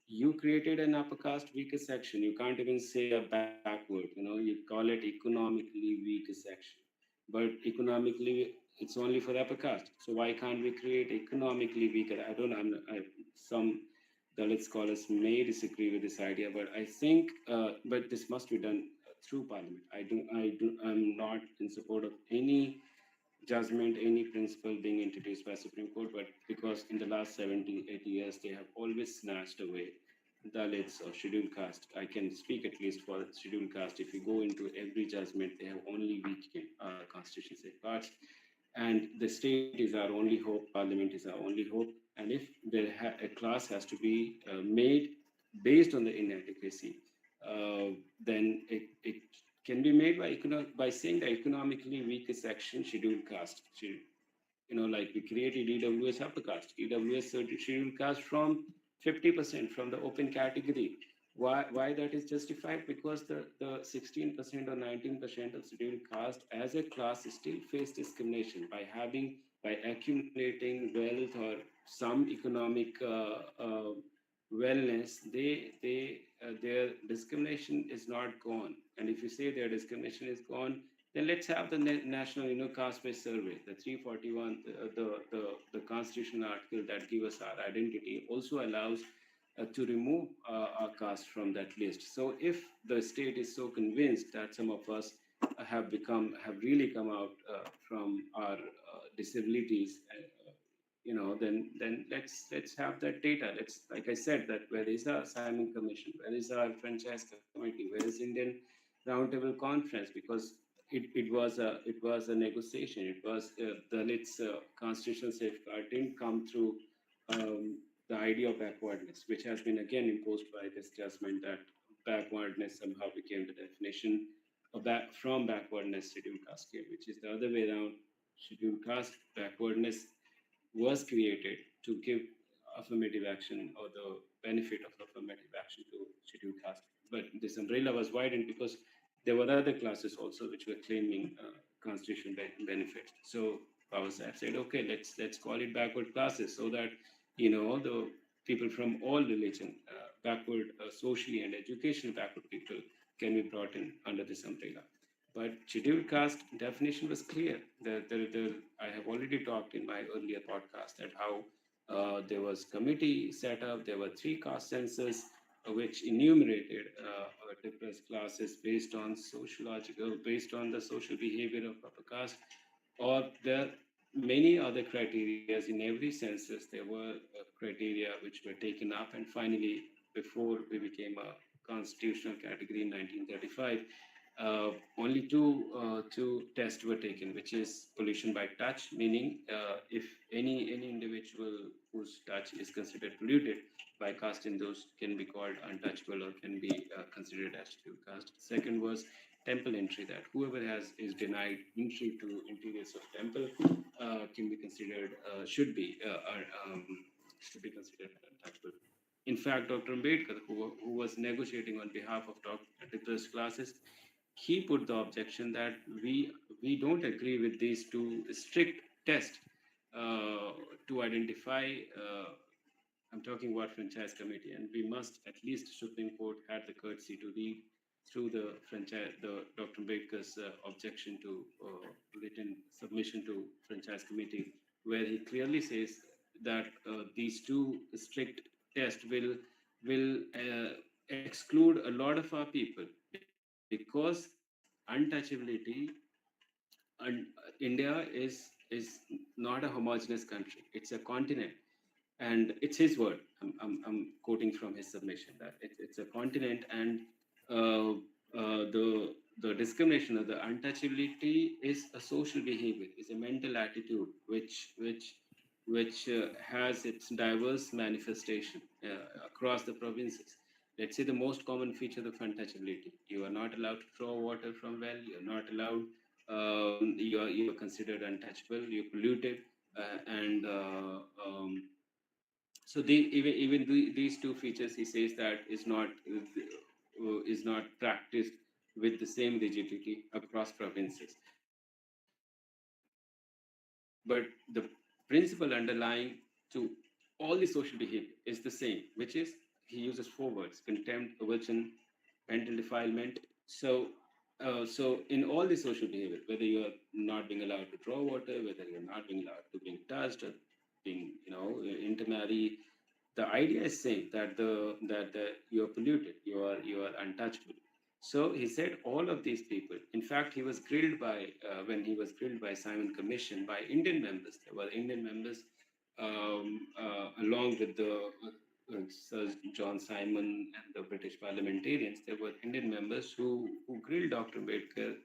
you created an upper caste weaker section. You can't even say a backward, you call it economically weaker section. But economically, it's only for upper caste. So why can't we create economically weaker? I don't know. Some Dalit scholars may disagree with this idea, but I think, but this must be done through parliament. I'm not in support of any judgment, any principle being introduced by Supreme Court, but because in the last 70, 80 years, they have always snatched away Dalits or scheduled caste. I can speak at least for scheduled caste. If you go into every judgment, they have only weakened constitutional safeguards. And the state is our only hope, parliament is our only hope. And if a class has to be made based on the inadequacy, then it can be made by saying the economically weaker section scheduled caste. Like we created EWS upper caste, EWS scheduled caste from 50% from the open category. Why that is justified? Because the 16% or 19% of scheduled caste as a class still face discrimination by accumulating wealth or some economic wellness. Their discrimination is not gone. And if you say their discrimination is gone, then let's have the national caste-based survey, the 341, the constitutional article that gives us our identity also allows to remove our caste from that list. So if the state is so convinced that some of us have really come out from our disabilities, then let's have that data. Let's, like I said, that where is our Simon Commission, where is our franchise committee, where is Indian Roundtable Conference? Because it was a negotiation. It was Dalit's constitutional safeguard didn't come through the idea of backwardness, which has been again imposed by this judgment, that backwardness somehow became the definition from backwardness scheduled caste came, which is the other way around. Scheduled caste backwardness was created to give affirmative action or the benefit of affirmative action to scheduled caste. But this umbrella was widened because there were other classes also which were claiming constitutional benefits. So Baba Sahib said, okay, let's call it backward classes so that the people from all religion, backward socially and educational backward people can be brought in under this umbrella. But scheduled caste definition was clear. I have already talked in my earlier podcast that how there was committee set up. There were three caste census which enumerated depressed classes based on sociological, based on the social behavior of upper caste, or there are many other criteria in every census. There were criteria which were taken up, and finally, before we became a constitutional category in 1935, only two tests were taken, which is pollution by touch, meaning if any individual whose touch is considered polluted by caste in those can be called untouchable or can be considered as scheduled caste. Second was temple entry, that whoever is denied entry to interiors of temple can be considered should be considered untouchable. In fact, Dr. Ambedkar, who was negotiating on behalf of depressed classes, he put the objection that we don't agree with these two strict tests to identify. I'm talking about franchise committee, and we must at least Supreme Court had the courtesy to read through the Dr. Ambedkar's objection to written submission to franchise committee, where he clearly says that these two strict tests will exclude a lot of our people because untouchability and India is not a homogeneous country. It's a continent, and it's his word. I'm quoting from his submission that it's a continent, and uh, the discrimination of the untouchability is a social behavior, is a mental attitude which has its diverse manifestation across the provinces. Let's say the most common feature of untouchability: you are not allowed to draw water from well. You're not allowed. You are considered untouchable. You're polluted, and so these two features, he says that is not practiced with the same rigidity across provinces. But the principle underlying to all the social behavior is the same, which is he uses four words: contempt, aversion, mental defilement. So in all the social behavior, whether you are not being allowed to draw water, whether you're not being allowed to being touched, or being intermarry, the idea is same, that you're polluted, you are untouchable. So he said all of these people. In fact, he was grilled by when he was grilled by Simon Commission by Indian members. There were Indian members along with the Sir John Simon and the British parliamentarians. There were Indian members who grilled Dr. Ambedkar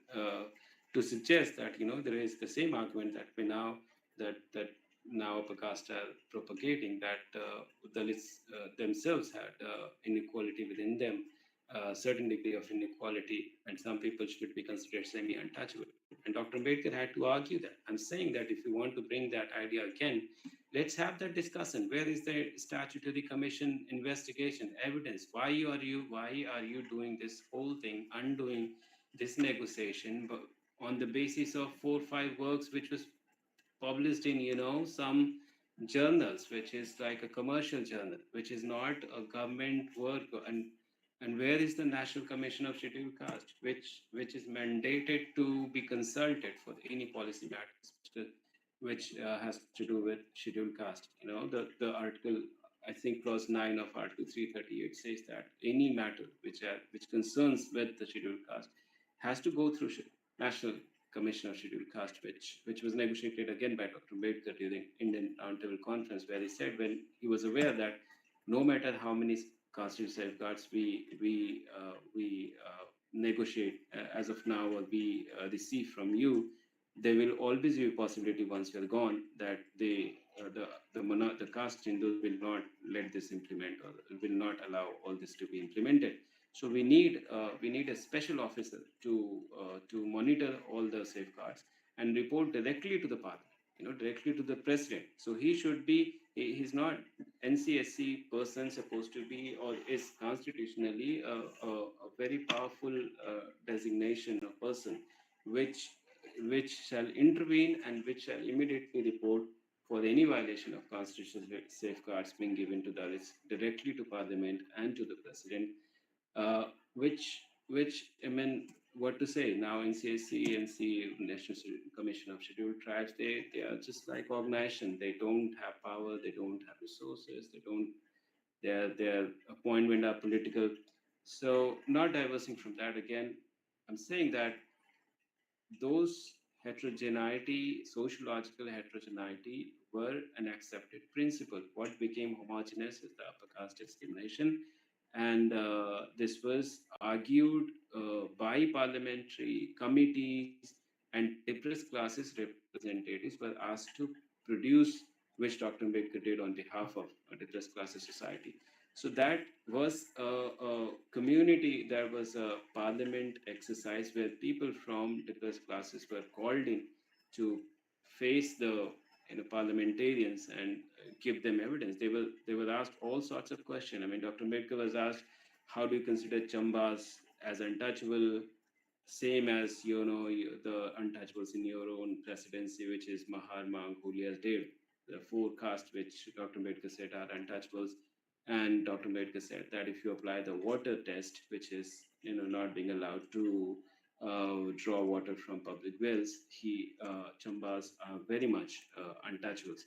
to suggest that there is the same argument that we now that now upper caste are propagating, that Dalits themselves had inequality within them, a certain degree of inequality, and some people should be considered semi-untouchable. And Dr. Ambedkar had to argue that. I'm saying that if you want to bring that idea again, let's have that discussion. Where is the statutory commission investigation evidence? Why are you doing this whole thing, undoing this negotiation, but on the basis of 4 or 5 works which was published in some journals, which is like a commercial journal, which is not a government work. And where is the National Commission of Scheduled Caste, which is mandated to be consulted for any policy matters which has to do with scheduled caste? The article, I think clause 9 of Article 338 says that any matter which concerns with the scheduled caste has to go through National Commission of Scheduled Caste, which was negotiated again by Dr. Ambedkar during Indian Roundtable Conference, where he said when he was aware that no matter how many constitutional safeguards we negotiate as of now, or we receive from you, there will always be a possibility once you're gone that the caste Hindus will not let this implement, or will not allow all this to be implemented. So we need a special officer to monitor all the safeguards and report directly to the parliament, directly to the president. So he should be, he's not NCSC person supposed to be, or is constitutionally a very powerful designation of person, which which shall intervene and which shall immediately report for any violation of constitutional safeguards being given to the directly to parliament and to the president, uh, which I mean, what to say now? NCSC, National Commission of Scheduled Tribes, they are just like organization. They don't have power. They don't have resources. They don't. Their appointment are political. So not diversing from that again, I'm saying that those heterogeneity, sociological heterogeneity, were an accepted principle. What became homogeneous is the upper caste discrimination, and this was argued by parliamentary committees, and depressed classes representatives were asked to produce, which Dr. Ambedkar did on behalf of a depressed classes society. So that was a community, there was a parliament exercise where people from diverse classes were called in to face the parliamentarians and give them evidence. They were asked all sorts of questions. I mean, Dr. Ambedkar was asked, how do you consider Chambas as untouchable? Same as the untouchables in your own presidency, which is Mahar, Mang, Hulias, Dev, the four castes which Dr. Ambedkar said are untouchables. And Dr. Ambedkar said that if you apply the water test, which is not being allowed to draw water from public wells, Chambas are very much untouchables.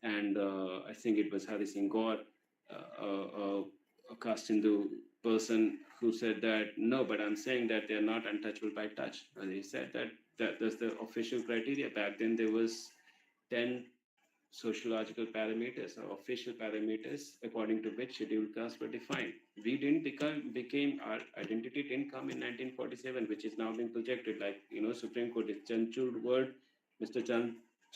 And I think it was Hari Singh Gaur, a caste Hindu person, who said that no, but I'm saying that they're not untouchable by touch. And he said that that's the official criteria. Back then there was 10 sociological parameters or official parameters according to which scheduled castes were defined. We didn't became our identity didn't come in 1947, which is now being projected. Like Supreme Court, it's Chanchud word, Mr.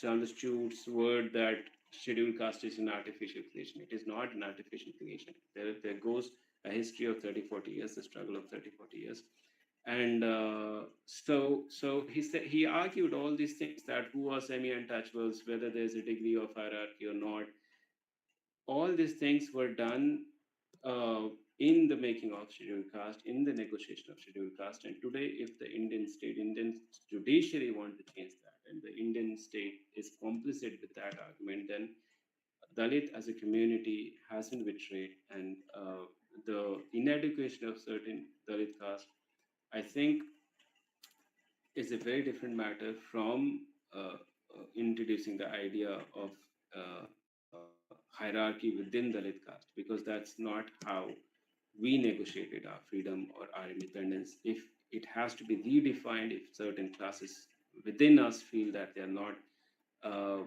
Chandrachud's word that scheduled caste is an artificial creation. It is not an artificial creation. There goes a history of 30-40 years, the struggle of 30-40 years. And so he argued all these things, that who are semi-untouchables, whether there's a degree of hierarchy or not. All these things were done in the making of scheduled caste, in the negotiation of scheduled caste. And today, if the Indian judiciary want to change that, and the Indian state is complicit with that argument, then Dalit as a community has been betrayed, and the inadequacy of certain Dalit caste, I think, is a very different matter from introducing the idea of hierarchy within Dalit caste, because that's not how we negotiated our freedom or our independence. If it has to be redefined, if certain classes within us feel that they are not uh,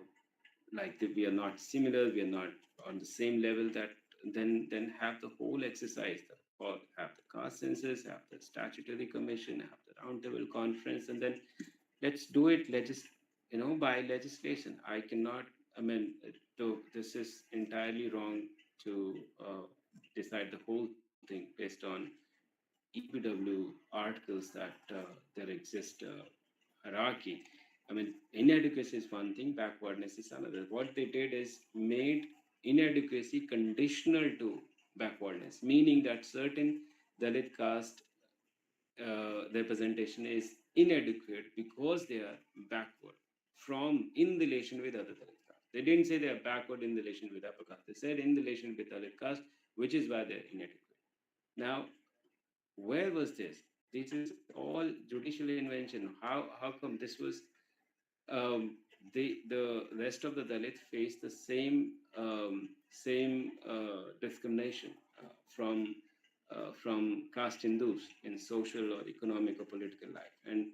we are not similar, we are not on the same level, that then have the whole exercise, or have the caste census, have the statutory commission, have the roundtable conference, and then let's do it by legislation. I cannot, I mean, this is entirely wrong to decide the whole thing based on EPW articles that there exist hierarchy. I mean, inadequacy is one thing, backwardness is another. What they did is made inadequacy conditional to backwardness, meaning that certain Dalit caste representation is inadequate because they are backward from in relation with other Dalit caste. They didn't say they are backward in relation with upper caste. They said in relation with Dalit caste, which is why they're inadequate. Now, where was this? This is all judicial invention. How come this was the rest of the Dalit faced the same discrimination from caste Hindus in social or economic or political life. And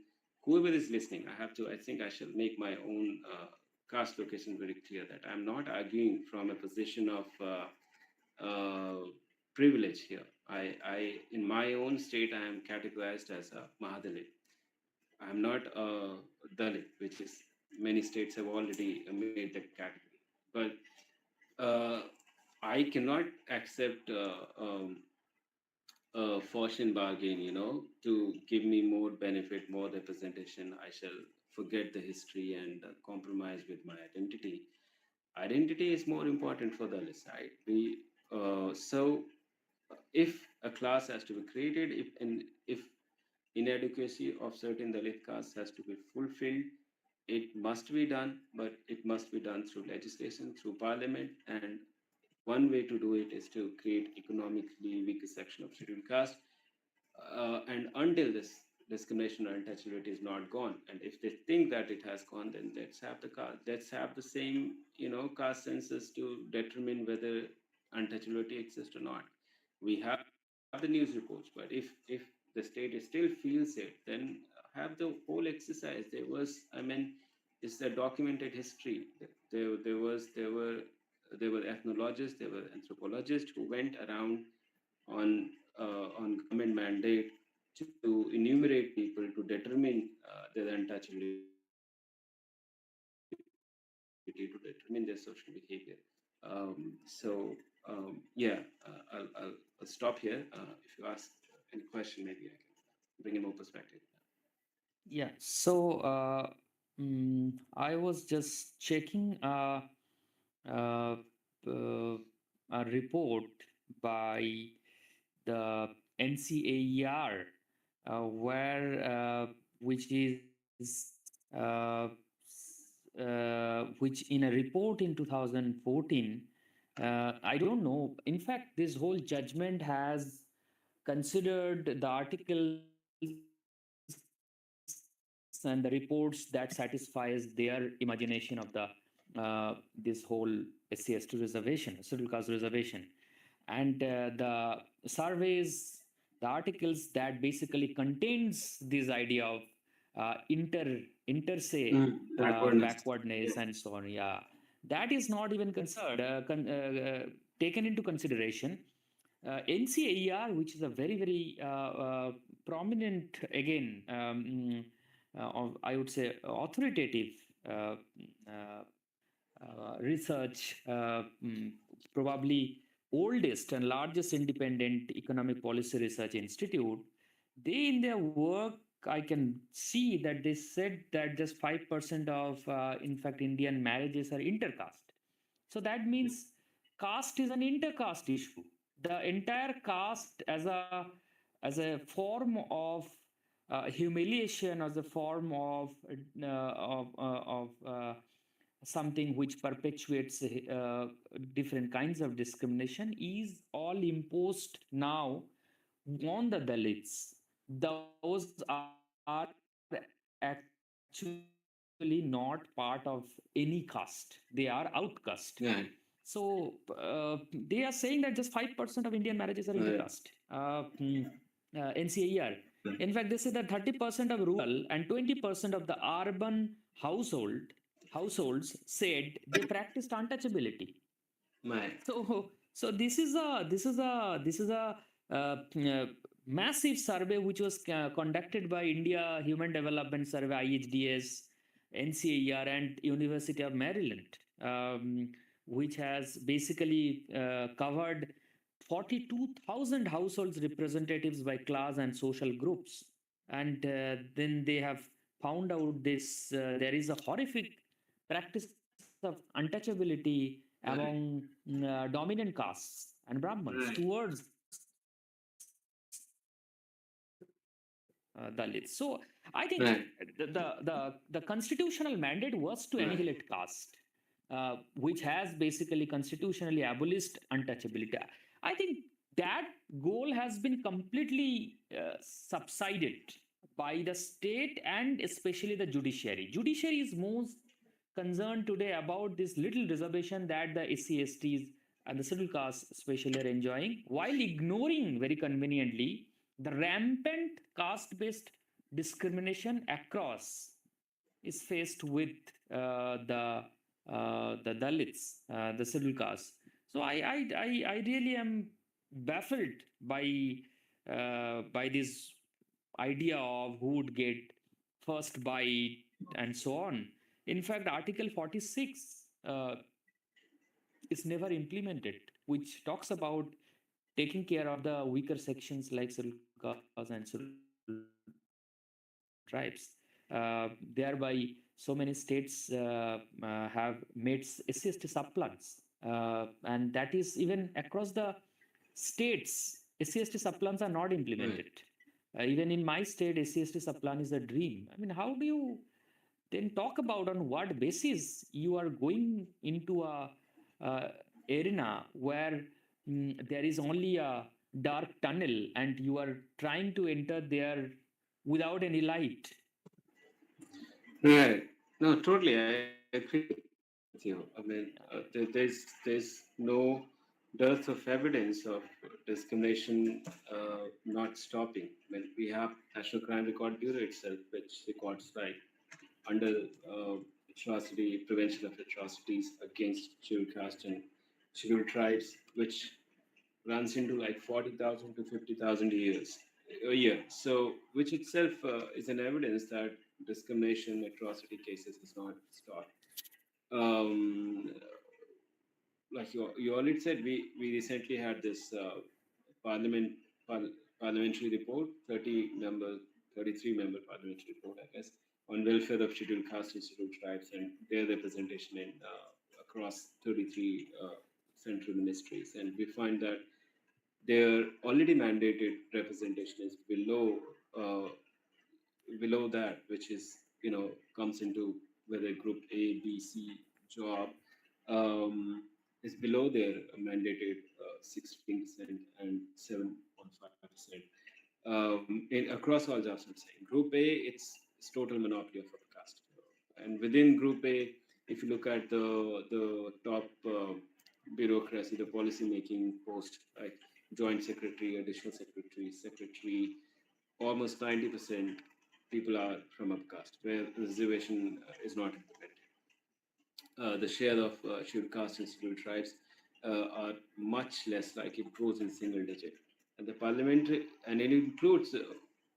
whoever is listening, I think I shall make my own caste location very clear, that I'm not arguing from a position of privilege here. In my own state, I am categorized as a Mahadalit. I'm not a Dalit, which is many states have already made that category. But uh, I cannot accept a fortune bargain, to give me more benefit, more representation. I shall forget the history and compromise with my identity. Identity is more important for the other side. If a class has to be created, if inadequacy of certain Dalit castes has to be fulfilled, it must be done, but it must be done through legislation, through parliament, and one way to do it is to create economically weaker section of scheduled caste, and until this discrimination or untouchability is not gone, and if they think that it has gone, then let's have the same caste census to determine whether untouchability exists or not. We have the news reports, but if the state still feels it, then have the whole exercise. It's a documented history. There were ethnologists, there were anthropologists who went around on government mandate to enumerate people to determine their untouchability, to determine their social behavior. I'll stop here. If you ask any question, maybe I can bring in more perspective. Yeah. So I was just checking uh, uh, a report by the NCAER, where which is which in a report in 2014. I don't know. In fact, this whole judgment has considered the articles and the reports that satisfies their imagination of the this whole SC/ST reservation, scheduled caste reservation, and the surveys, the articles that basically contains this idea of inter se Backwardness. backwardness and so on. Yeah, that is not even considered taken into consideration. NCAER, which is a very, very prominent, again, I would say, authoritative uh, uh, research, probably oldest and largest independent economic policy research institute, they in their work, I can see that they said that just 5% of, in fact, Indian marriages are intercaste. So that means caste is an intercaste issue. The entire caste as a form of humiliation, as a form of something which perpetuates different kinds of discrimination is all imposed now on the Dalits. Those are actually not part of any caste. They are outcast. Yeah. So they are saying that just 5% of Indian marriages are intercaste. NCAER. In fact, they say that 30% of rural and 20% of the urban households said they practiced untouchability. Right. So this is a massive survey which was conducted by India Human Development Survey IHDS, NCAER, and University of Maryland, which has basically covered 42,000 households representatives by class and social groups, and then they have found out this there is a horrific practice of untouchability Right. among dominant castes and Brahmins Right. towards Dalits. So I think Right. the constitutional mandate was to Right. annihilate caste, which has basically constitutionally abolished untouchability. I think that goal has been completely subsided by the state and especially the judiciary. Judiciary is most concerned today about this little reservation that the SC/STs and the scheduled castes especially are enjoying, while ignoring very conveniently the rampant caste-based discrimination across is faced with the Dalits, the scheduled castes. So I really am baffled by this idea of who would get first bite and so on. In fact, Article 46 is never implemented, which talks about taking care of the weaker sections like scheduled castes and scheduled tribes. Thereby, so many states have made SC/ST subplans, and that is even across the states. SC/ST subplans are not implemented. Right. Even in my state, SC/ST subplan is a dream. I mean, how do you then talk about on what basis you are going into a arena where there is only a dark tunnel and you are trying to enter there without any light? Right. No, totally. I agree with you. I mean, there's no dearth of evidence of discrimination not stopping. I mean, we have National Crime Record Bureau itself, which records like under atrocity, prevention of atrocities against scheduled caste and scheduled tribes, which runs into like 40,000 to 50,000 years a year. So, which itself is an evidence that discrimination, atrocity cases is not stopped. Um, like you already said, we recently had this parliament par- parliamentary report, 30 member, 33 member parliamentary report, I guess, on welfare of scheduled castes and scheduled tribes and their representation in across 33 central ministries, and we find that their already mandated representation is uh, below that, which is comes into whether group A, B, C job is below their mandated 16% and 7.5%. In across all jobs, I'm saying Group A, it's total monopoly of upper caste, and within Group A, if you look at the top bureaucracy, the policy making post, like joint secretary, additional secretary, secretary, almost 90% people are from upper caste, where reservation is not implemented. The share of scheduled caste and scheduled tribes are much less, like it goes in single digit. And the parliamentary, and it includes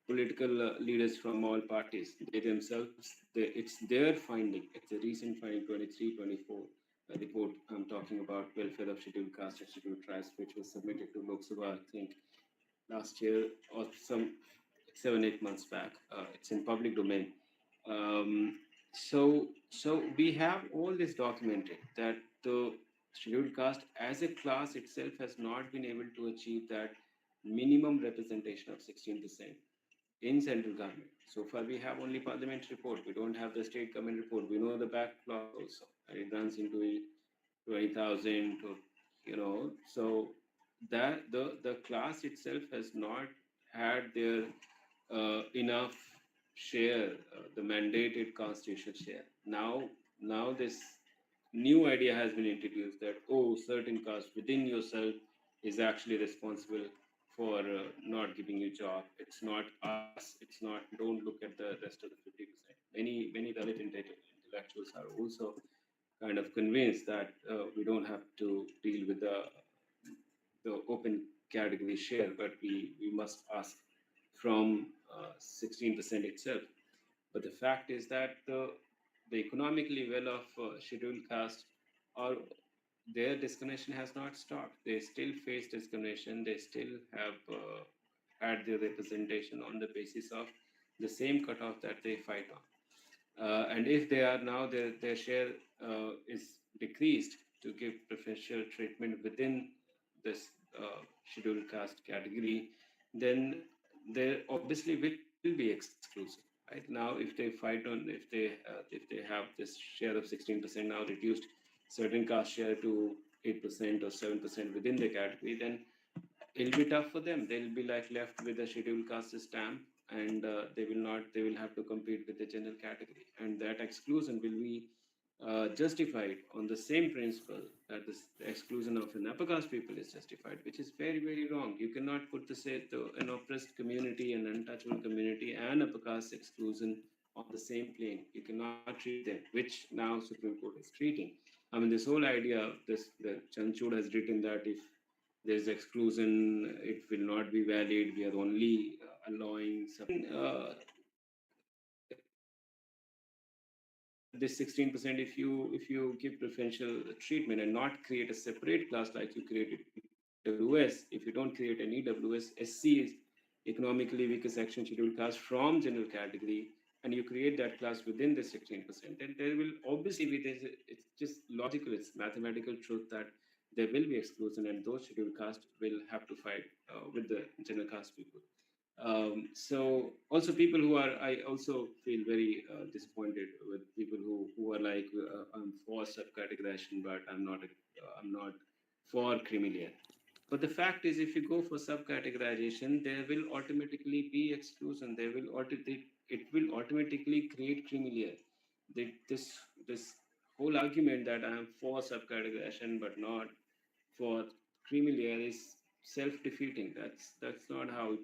political leaders from all parties. They themselves, it's their finding. It's a recent finding, 23-24 report. I'm talking about welfare of scheduled caste and scheduled tribes, which was submitted to Lok Sabha, I think, last year or some 7-8 months back. It's in public domain. Um, so we have all this documented that the scheduled caste as a class itself has not been able to achieve that minimum representation of 16% in central government. So far, we have only parliament report. We don't have the state government report. We know the backlog also, and it runs into 20,000 to, so that the class itself has not had their enough share, the mandated constitutional share. Now this new idea has been introduced that, oh, certain caste within yourself is actually responsible for not giving you job. It's not us. It's not. Don't look at the rest of the 50%. Many Dalit intellectuals are also kind of convinced that we don't have to deal with the open category share, but we must ask from 16% itself. But the fact is that the economically well of scheduled caste or their discrimination has not stopped. They still face discrimination. They still have had their representation on the basis of the same cutoff that they fight on. And if they are now, their share is decreased to give preferential treatment within this scheduled caste category, then there obviously will be exclusive. Right now, if they fight on, if they have this share of 16% now reduced certain caste share to 8% or 7% within the category, then it'll be tough for them. They'll be like left with a scheduled caste stamp, and they will not. They will have to compete with the general category, and that exclusion will be justified on the same principle that the exclusion of an upper caste people is justified, which is very wrong. You cannot put an oppressed community, an untouchable community, and upper caste exclusion on the same plane. You cannot treat them, which now Supreme Court is treating. I mean, this whole idea, the Chanchud has written that if there's exclusion, it will not be valid. We are only allowing some. This 16%, if you give preferential treatment and not create a separate class like you created EWS. If you don't create an EWS, SC is economically weaker section scheduled caste from general category, and you create that class within the 16%, then there will obviously be this. It's just logical, it's mathematical truth that there will be exclusion, and those scheduled caste will have to fight with the general caste people. So also people who are, I also feel very disappointed with people who are like, I'm for subcategorization, but I'm not for creamy layer. But the fact is, if you go for subcategorization, there will automatically be exclusion. It will automatically create creamy layer. This whole argument that I am for subcategorization but not for creamy layer is self-defeating. That's not how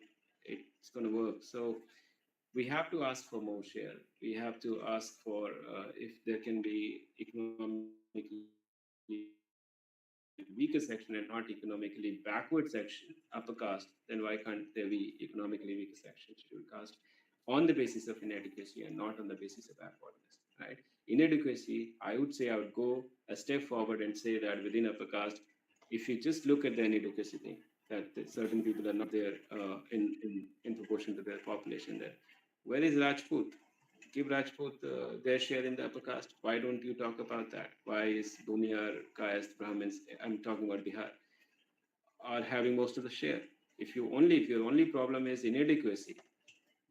it's going to work. So we have to ask for more share. We have to ask for if there can be economically weaker section and not economically backward section, upper caste, then why can't there be economically weaker section, scheduled caste, on the basis of inadequacy and not on the basis of backwardness, right? Inadequacy, I would say I would go a step forward and say that within upper caste, if you just look at the inadequacy thing, that certain people are not there in proportion to their population there. Where is Rajput? Give Rajput their share in the upper caste. Why don't you talk about that? Why is Bhumihar, caste, Brahmins, I'm talking about Bihar, are having most of the share? If your only problem is inadequacy,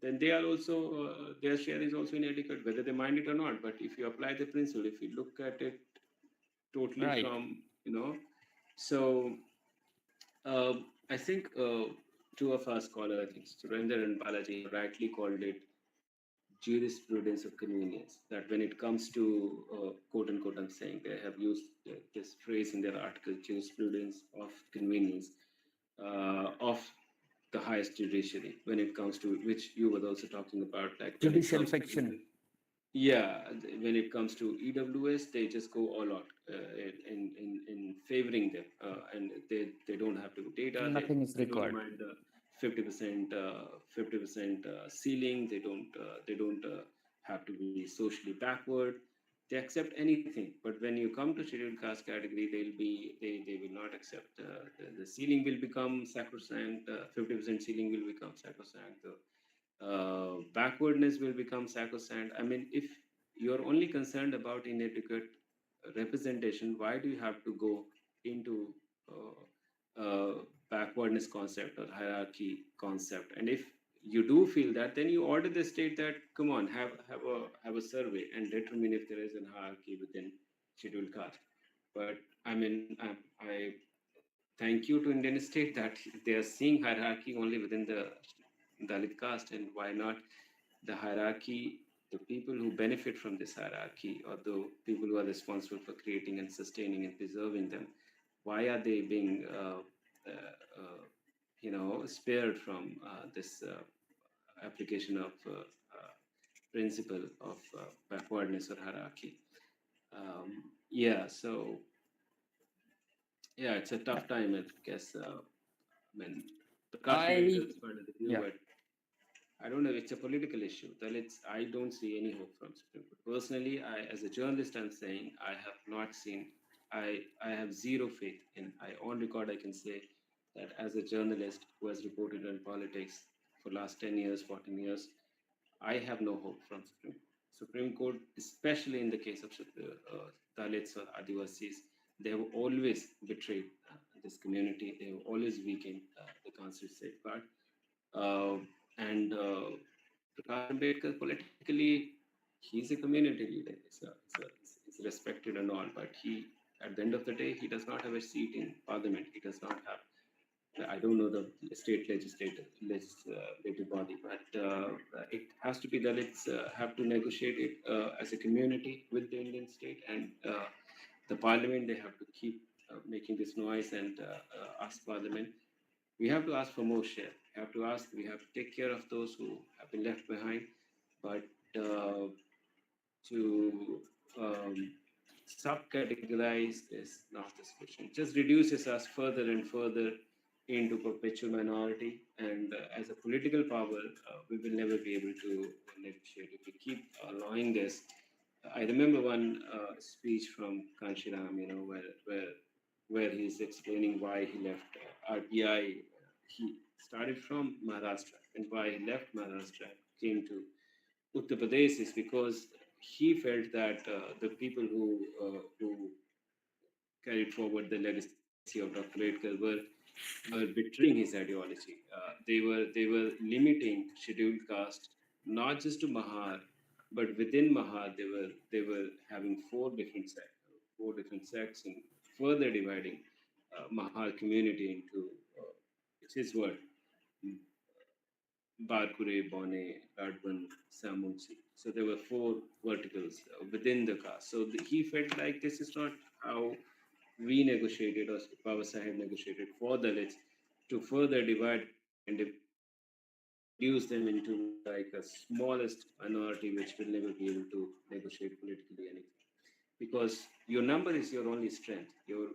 then they are also their share is also inadequate, whether they mind it or not. But if you apply the principle, if you look at it totally Right. from, so I think two of our scholars, I think Surender and Balaji, have rightly called it jurisprudence of convenience. That when it comes to quote unquote, I'm saying they have used this phrase in their article, jurisprudence of convenience of the highest judiciary. When it comes to, which you were also talking about, like when it Judicial comes to, fiction. yeah, when it comes to EWS, they just go all out in favoring them, and they don't have to do data. Nothing is They don't required. mind the 50% ceiling. They don't have to be socially backward. They accept anything. But when you come to scheduled caste category, they will not accept. The ceiling will become sacrosanct. 50% ceiling will become sacrosanct. Backwardness will become sacrosanct. I mean, if you're only concerned about inadequate representation, why do you have to go into backwardness concept or hierarchy concept? And if you do feel that, then you order the state that, come on, have a survey and determine if there is a hierarchy within scheduled caste. But I mean, I thank you to Indian state that they are seeing hierarchy only within the Dalit caste, and why not the hierarchy, the people who benefit from this hierarchy, or the people who are responsible for creating and sustaining and preserving them, why are they being, spared from this application of principle of backwardness or hierarchy? Yeah, so yeah, it's a tough time, I guess. When Prakash made I this part of the view, Yeah. but I don't know. It's a political issue. Dalits, I don't see any hope from Supreme Court. Personally, as a journalist, I'm saying I have not seen. I have zero faith in. I on record I can say that as a journalist who has reported on politics for last 10 years, 14 years, I have no hope from Supreme Court. Supreme Court, especially in the case of Dalits or Adivasis, they have always betrayed this community. They have always weakened the constitutional safeguard. And Prakash Ambedkar, politically, he's a community leader. He's respected and all, but at the end of the day, he does not have a seat in parliament. He does not have. I don't know the state legislative body, but it has to be that it's have to negotiate it as a community with the Indian state, and the parliament. They have to keep making this noise and ask parliament. We have to ask for more share. We have to take care of those who have been left behind. But to subcategorize is not the solution. It just reduces us further and further into perpetual minority. And as a political power, we will never be able to negotiate. If we keep allowing this, I remember one speech from Kanshiram, where where he's explaining why he left RPI. He started from Maharashtra, and why he left Maharashtra, came to Uttar Pradesh, is because he felt that the people who carried forward the legacy of Dr. Ambedkar were betraying his ideology. They were limiting scheduled caste not just to Mahar, but within Mahar they were having four different sects, and further dividing Mahar community into it's his word, Barkure, Bone, Radban, Samunsi. So there were four verticals within the caste. So he felt like this is not how we negotiated, or Baba Sahib negotiated for Dalits, to further divide and reduce them into like a smallest minority which will never be able to negotiate politically anything. Because your number is your only strength. Your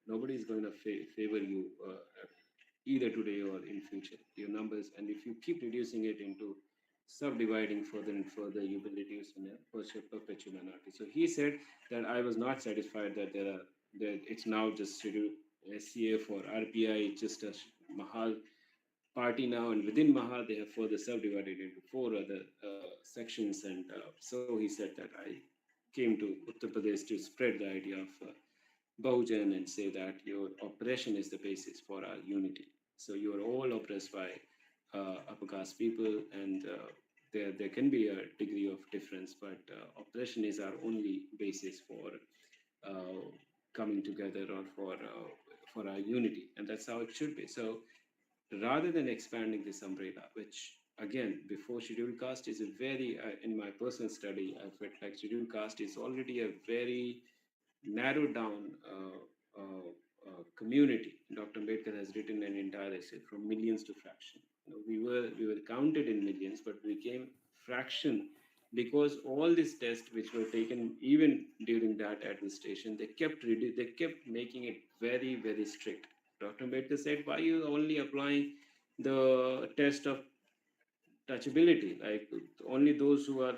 nobody is going to favor you either today or in future. Your numbers, and if you keep reducing it into subdividing further and further, you will reduce in a perpetual minority. So he said that I was not satisfied that it's now just scheduled SCA for RPI, it's just a Mahal party now, and within Mahal they have further subdivided into four other sections. And so he said that I came to Uttar Pradesh to spread the idea of Bahujan and say that your oppression is the basis for our unity. So you are all oppressed by upper caste people, and there can be a degree of difference, but oppression is our only basis for uh, coming together, or for our unity, and that's how it should be. So rather than expanding this umbrella, which again before scheduled caste is a very in my personal study, I felt like scheduled caste is already a very narrowed down community. Dr. Ambedkar has written an entire essay from millions to fraction. We were counted in millions, but we became fraction because all these tests which were taken even during that administration, they kept making it very very strict. Dr. Ambedkar said, "Why are you only applying the test of touchability? Like only those who are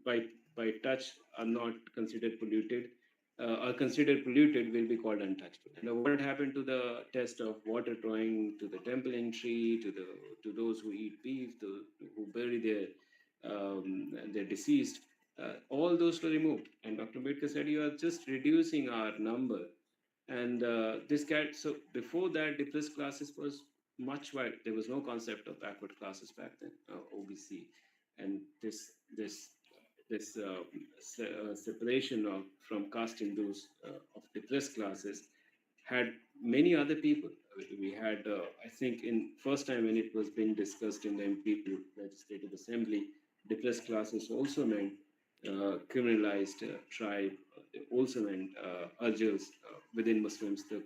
by touch are not considered polluted, are considered polluted will be called untouchable." And what had happened to the test of water drawing, to the temple entry, to those who eat beef, who bury their deceased? All those were removed, and Dr. Ambedkar said, "You are just reducing our number." And this cat, so before that, depressed classes was much wide. There was no concept of backward classes back then, OBC, and this separation of from caste Hindus of depressed classes had many other people. We had, I think, in first time when it was being discussed in the MP Legislative Assembly, depressed classes also meant criminalized tribe, also meant Arjals within Muslims, the,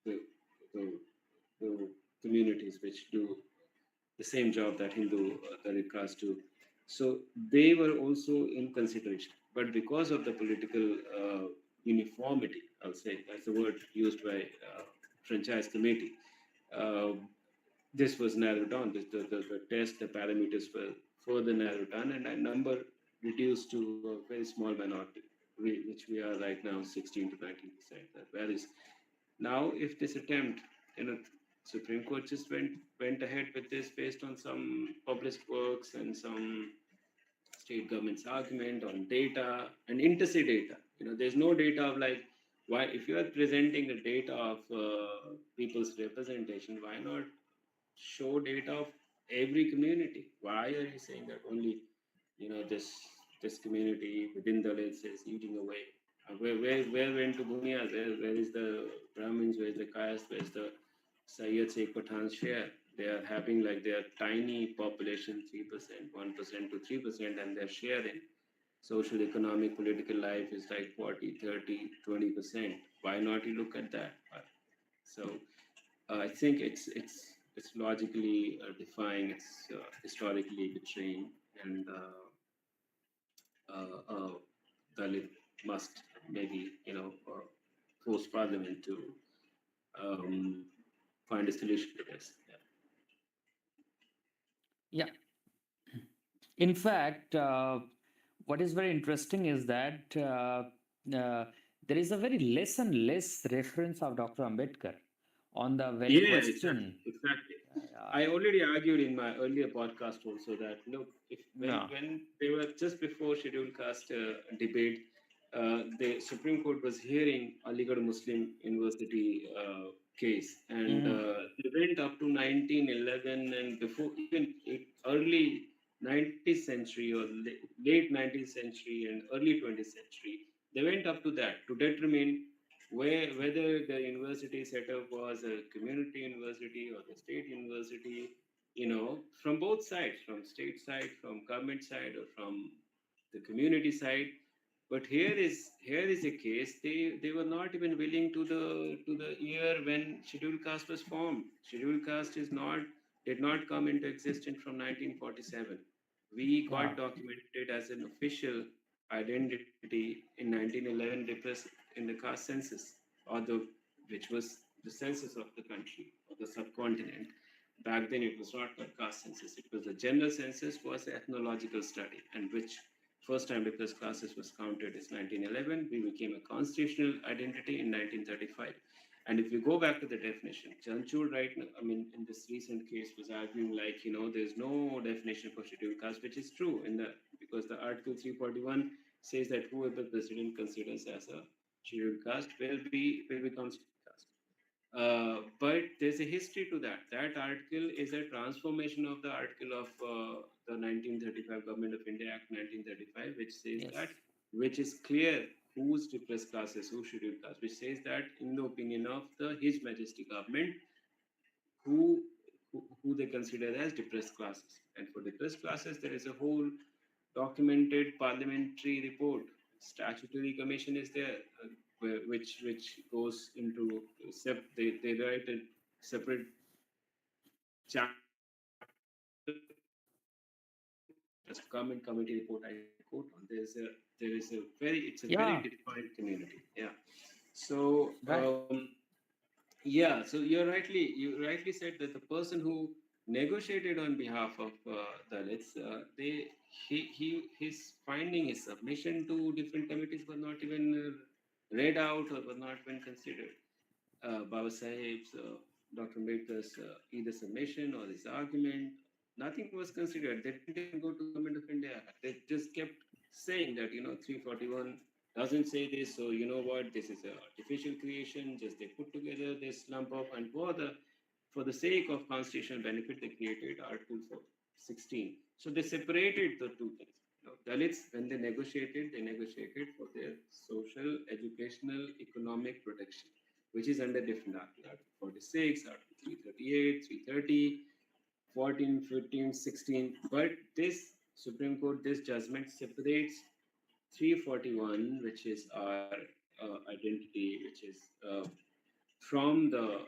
the, the communities which do the same job that Hindu Dalit caste do. So they were also in consideration. But because of the political uniformity, I'll say that's the word used by franchise committee, uh, this was narrowed down. The test, the parameters were further narrowed down, and a number reduced to a very small minority, which we are right now 16 to 19%. That varies. Now, if this attempt, Supreme Court just went ahead with this based on some published works and some state government's argument on data and interstate data. There's no data of like why if you are presenting the data of people's representation, why not show data of every community? Why are you saying that only this community within Dalits is eating away? Where went to Bunias? Where is the Brahmins? Where is the caste? Where is the Sayyid Sheikh Pathan's share? They are having like their tiny population, 3%, 1% to 3%, and their share in social, economic, political life is like 40, 30, 20%. Why not you look at that? So I think it's logically defying, it's historically betraying, and Dalit must maybe force Parliament to um, find a solution to this. Yeah. Yeah. In fact, what is very interesting is that uh, there is a very less and less reference of Dr. Ambedkar on the very Yeah, question. exactly, exactly. Uh, I already argued in my earlier podcast also that look, if yeah, when they were just before scheduled caste debate, the Supreme Court was hearing Aligarh Muslim University case, and mm, they went up to 1911 and before even early 19th century or late 19th century and early 20th century. They went up to that to determine whether the university setup was a community university or the state university, from both sides, from state side, from government side, or from the community side. But here is a case, they were not even willing to the year when scheduled caste was formed. Scheduled caste is not did not come into existence from 1947. We yeah, got documented as an official identity in 1911 in the caste census, or the which was the census of the country or the subcontinent. Back then, it was not called caste census. It was the general census was an ethnological study, and which first time because classes was counted is 1911. We became a constitutional identity in 1935. And if you go back to the definition, Chanchul right now, I mean, in this recent case was arguing like, there's no definition for scheduled caste, which is true because the Article 341 says that whoever president considers as a scheduled caste will be constituted caste. But there's a history to that. That article is a transformation of the article of the 1935 Government of India Act 1935, which says yes, that, which is clear who's depressed classes, who scheduled caste, which says that in the opinion of the His Majesty government, who who they consider as depressed classes. And for depressed classes, there is a whole documented parliamentary report. Statutory commission is there, which goes into they write a separate chapter just government committee report I quote on. There is a very it's a very yeah, defined community. Yeah. So right, yeah, so you rightly said that the person who negotiated on behalf of Dalits, his finding, his submission to different committees were not even read out or were not even considered. Baba Sahib's, Dr. Ambedkar's either submission or his argument, nothing was considered. They didn't even go to Government of India. They just kept saying that 341 doesn't say this, so you know what, this is an artificial creation. Just they put together this lump of, and for the sake of constitutional benefit, they created Article 16. So they separated the two things. Dalits, when they negotiated for their social, educational, economic protection, which is under different article, Article 46, Article 338, 330, 14, 15, 16. But this Supreme Court, this judgment separates 341, which is our identity, which is from the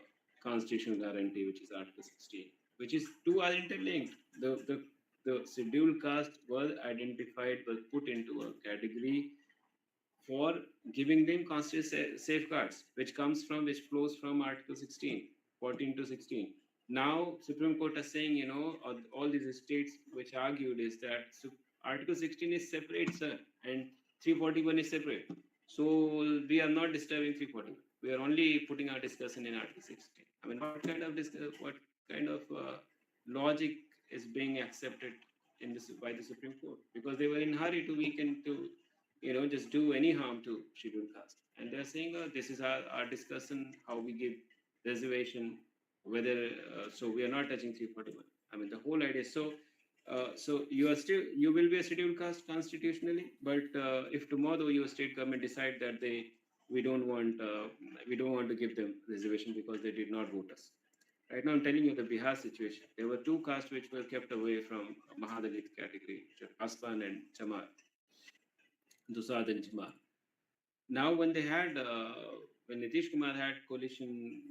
constitutional guarantee, which is Article 16, which is two are interlinked. The scheduled caste was identified, was put into a category for giving them constitutional safeguards, which flows from Article 16, 14 to 16. Now, Supreme Court is saying, all these states which argued is that Article 16 is separate, sir, and 341 is separate. So we are not disturbing 341. We are only putting our discussion in Article 16. I mean, what kind of logic is being accepted in this by the Supreme Court? Because they were in hurry to weaken to just do any harm to scheduled caste. And they're saying, this is our discussion, how we give reservation, whether, so we are not touching 341. I mean, the whole idea. So you will be a scheduled caste constitutionally, but if tomorrow your state government decide that we don't want to give them reservation because they did not vote us. Right now, I'm telling you the Bihar situation. There were two castes which were kept away from Mahadalit category, which are Aswan and Chamar, Dusad and Chamar. Now, when Nitish Kumar had coalition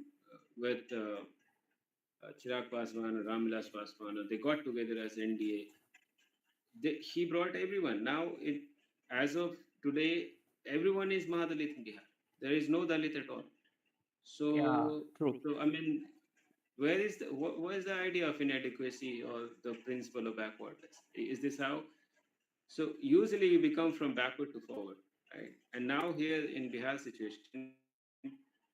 with Chirag Paswan or Ramvilas Paswan, they got together as NDA. He brought everyone. Now, as of today, everyone is Mahadalit in Bihar. There is no Dalit at all. yeah, So, true. so I mean, where is the idea of inadequacy or the principle of backwardness? Is this how? So usually you become from backward to forward. right? And now here in Bihar situation,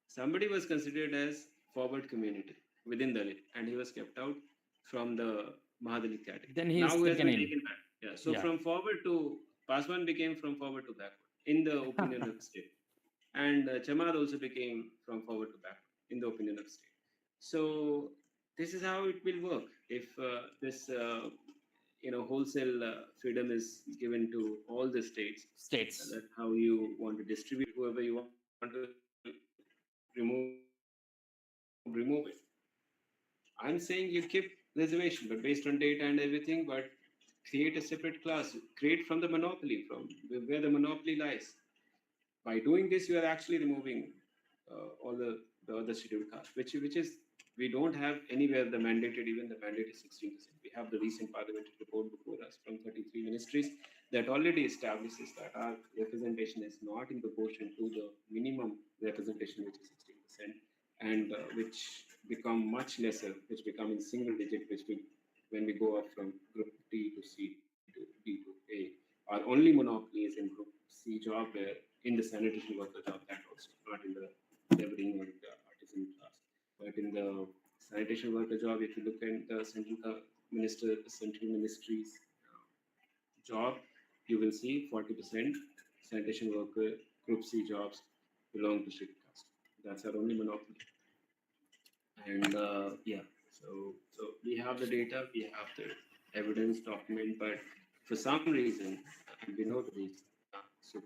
somebody was considered as forward community within Dalit, and he was kept out from the Mahadalit category. Then he Now is he has been taken in. taken back. Yeah. So Yeah. from forward to Paswan became from forward to backward in the opinion of state, and Chamad also became from forward to backward in the opinion of state. So this is how it will work if this wholesale freedom is given to all the states. States. That how you want to distribute whoever you want to remove it. I'm saying you keep reservation, but based on data and everything, but create a separate class, create from the monopoly, from where the monopoly lies. By doing this, you are actually removing all the other scheduled caste, which is we don't have anywhere the mandated, even the mandate is 16%. We have the recent parliamentary report before us from 33 ministries that already establishes that our representation is not in proportion to the minimum representation, which is 16%, and which become much lesser, which become in single digit, which we when we go up from group D to C to D to A. Our only monopoly is in group C job, where in the sanitation worker job, that also, not in the laboring or the artisan class. But in the sanitation worker job, if you look at the central ministry's job, you will see 40% sanitation worker group C jobs belong to scheduled caste. That's our only monopoly. And so we have the data, we have the evidence document, but for some reason, and we know the reason, so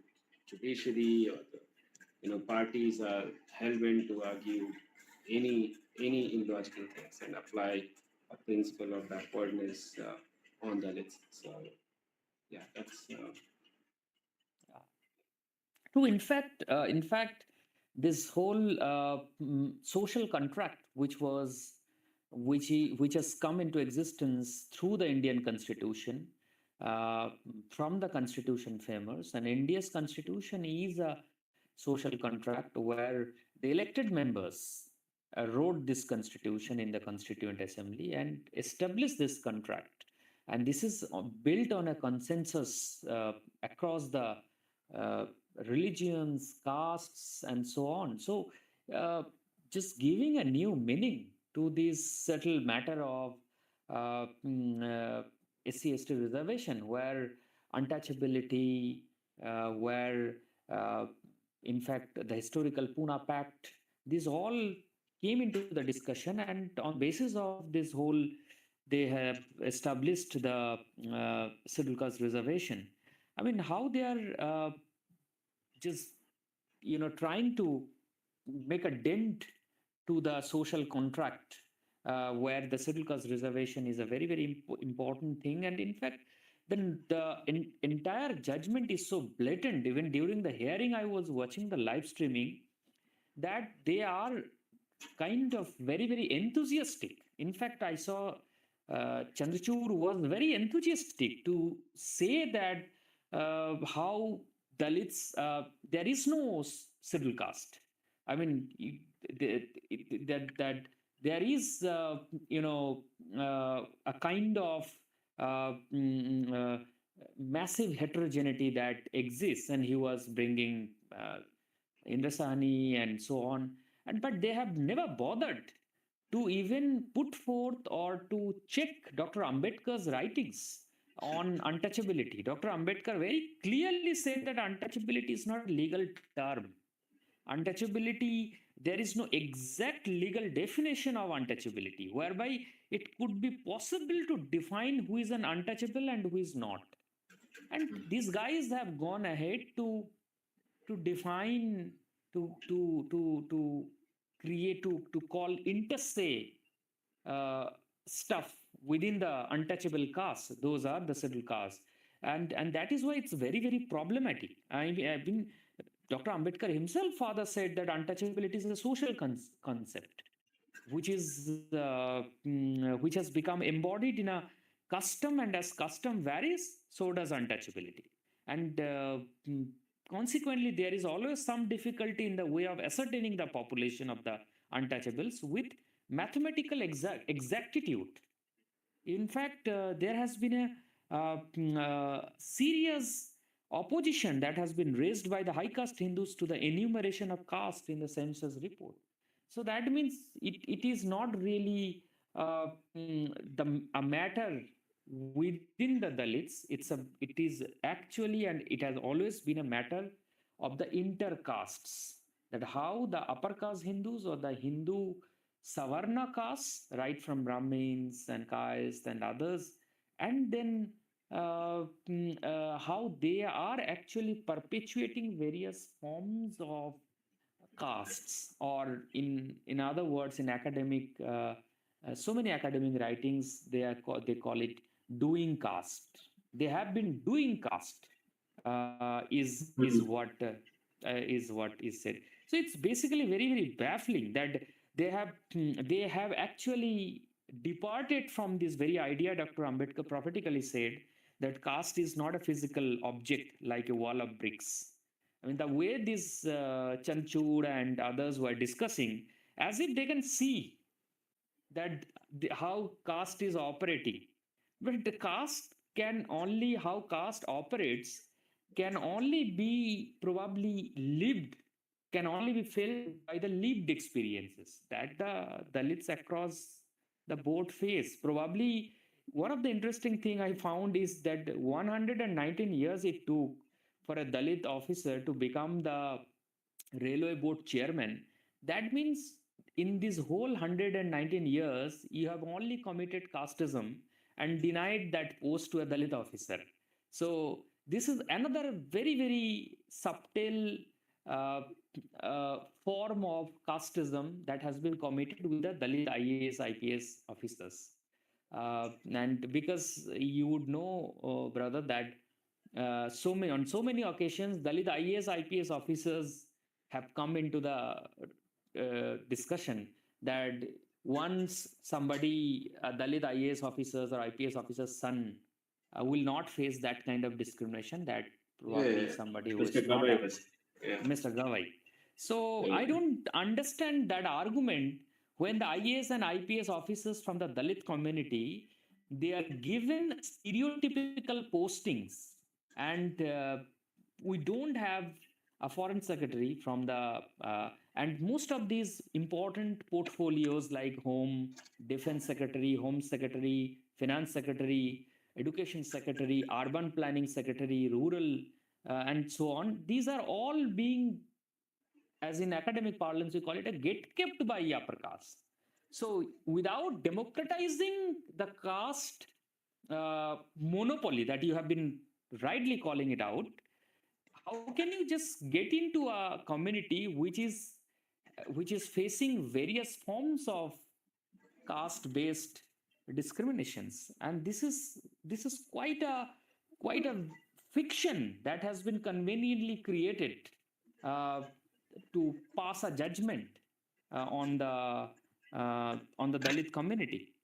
judiciary or the parties are hell bent to argue any illogical things and apply a principle of backwardness on the list. So yeah, that's To in fact, this whole social contract, which has come into existence through the Indian Constitution, uh, from the Constitution framers, and India's Constitution is a social contract where the elected members wrote this Constitution in the Constituent Assembly and established this contract. And this is built on a consensus across the uh, religions, castes, and so on. So, uh, just giving a new meaning to this settled matter of SC/ST reservation, where untouchability, where in fact the historical Pune Pact, these all came into the discussion, and on basis of this whole, they have established the scheduled caste reservation. I mean, how they are just trying to make a dent to the social contract, where the scheduled caste reservation is a very very important thing. And in fact, then the entire judgment is so blatant. Even during the hearing, I was watching the live streaming, that they are kind of very very enthusiastic. In fact, I saw Chandrachur was very enthusiastic to say that how Dalits, there is no scheduled caste. I mean, that there is a kind of massive heterogeneity that exists, and he was bringing Indrasani and so on. And but they have never bothered to even put forth or to check Dr. Ambedkar's writings on untouchability. Dr. Ambedkar very clearly said that untouchability is not a legal term. Untouchability, there is no exact legal definition of untouchability, whereby it could be possible to define who is an untouchable and who is not. And these guys have gone ahead to define, to create, to call interstate stuff within the untouchable caste. Those are the scheduled castes, and that is why it's very very problematic. I've been Dr. Ambedkar himself, father, said that untouchability is a social concept, which has become embodied in a custom, and as custom varies, so does untouchability. And consequently, there is always some difficulty in the way of ascertaining the population of the untouchables with mathematical exactitude. In fact, there has been a series opposition that has been raised by the high caste Hindus to the enumeration of caste in the census report. So that means it is not really a matter within the Dalits. It is actually, and it has always been a matter of the intercastes. That how the upper caste Hindus or the Hindu Savarna castes, right from Brahmins and Kais and others, and then how they are actually perpetuating various forms of castes, or in other words, in academic so many academic writings, they call it doing caste. They have been doing caste, is what is said. So it's basically very baffling that they have actually departed from this very idea Dr. Ambedkar prophetically said, that caste is not a physical object like a wall of bricks. I mean, the way this Chanchud and others were discussing, as if they can see that how caste is operating. But the caste can only, how caste operates can only be probably lived, can only be felt by the lived experiences that the Dalits across the board face. Probably one of the interesting thing I found is that 119 years it took for a Dalit officer to become the railway board chairman. That means in this whole 119 years, you have only committed casteism and denied that post to a Dalit officer. So this is another very subtle uh, form of casteism that has been committed with the Dalit IAS, IPS officers. And because you would know, brother, that on so many occasions, Dalit IAS, IPS officers have come into the discussion that once somebody, a Dalit IAS officers or IPS officer's son, will not face that kind of discrimination that Yeah, probably yeah. somebody who Mr. is not Gavai a was. Yeah. Mr. Gavai. So Yeah. I don't understand that argument when the IAS and IPS officers from the Dalit community, they are given stereotypical postings, and we don't have a foreign secretary from the and most of these important portfolios like home, defense secretary, home secretary, finance secretary, education secretary, urban planning secretary, rural, and so on. These are all being, as in academic parlance, we call it a get kept by upper caste. So without democratizing the caste monopoly that you have been rightly calling it out, how can you just get into a community which is facing various forms of caste based discriminations? And this is quite a fiction that has been conveniently created uh, to pass a judgment on the Dalit community.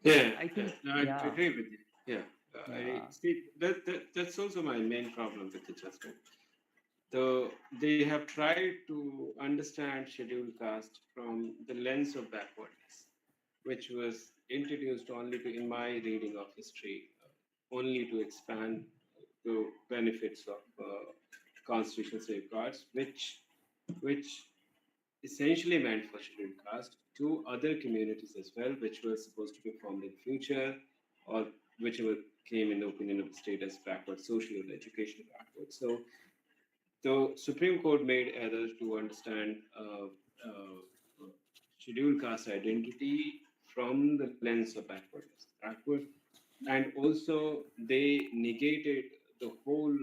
Yeah, I yeah. think, No, I yeah, agree with you. Yeah. I yeah, see that's also my main problem with the judgment. So they have tried to understand scheduled caste from the lens of backwardness, which was introduced only to, in my reading of history, only to expand the benefits of constitutional safeguards, which essentially meant for scheduled caste to other communities as well, which were supposed to be formed in future, or whichever came in the opinion of the state as backward, social or education backward. So the Supreme Court made errors to understand scheduled caste identity from the lens of backward, and also they negated the whole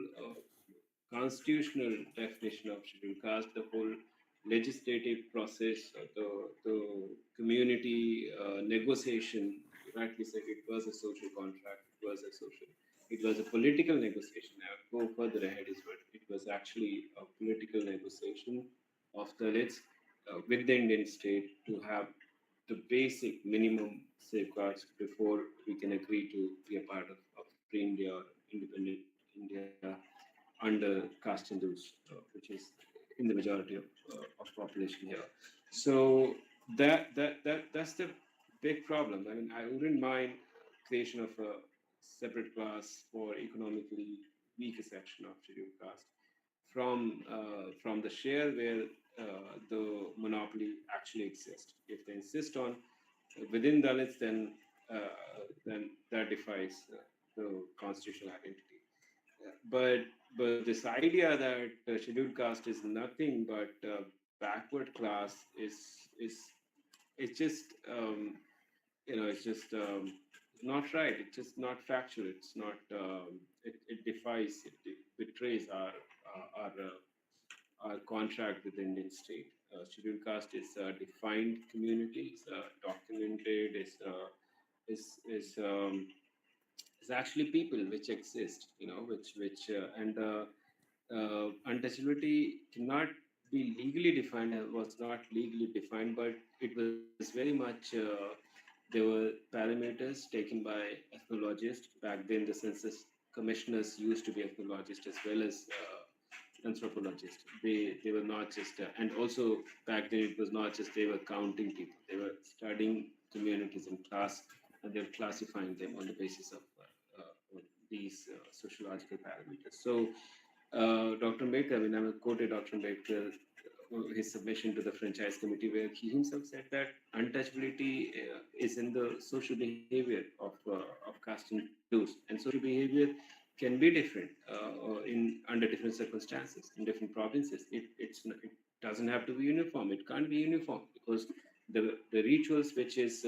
constitutional definition of scheduled caste, the whole legislative process, the community negotiation. You rightly said it was a social contract, it was a political negotiation. I would go further ahead is what it was actually a political negotiation of Dalits with the Indian state to have the basic minimum safeguards before we can agree to be a part of free India or independent India under caste Hindus, which is in the majority of population here. So that's the big problem. I mean, I wouldn't mind creation of a separate class for economically weaker section of scheduled caste from the share where the monopoly actually exists. If they insist on within Dalits, then that defies the constitutional identity. But this idea that scheduled caste is nothing but backward class is just it's just not right. It's just not factual. It's not. It defies. It betrays our contract with the Indian state. Scheduled caste is a defined community. It's documented. It's actually people which exist. And untouchability cannot be legally defined. Was not legally defined, but it was very much. There were parameters taken by ethnologists back then. The census commissioners used to be ethnologists as well as anthropologists. They were not just and also back then it was not just they were counting people. They were studying communities in class, and they were classifying them on the basis of these sociological parameters. So Dr. Ambedkar, I mean, I'm quoted Dr. Ambedkar, his submission to the franchise committee, where he himself said that untouchability is in the social behavior of caste Hindus, and social behavior can be different in under different circumstances in different provinces. It doesn't have to be uniform. It can't be uniform because the rituals which is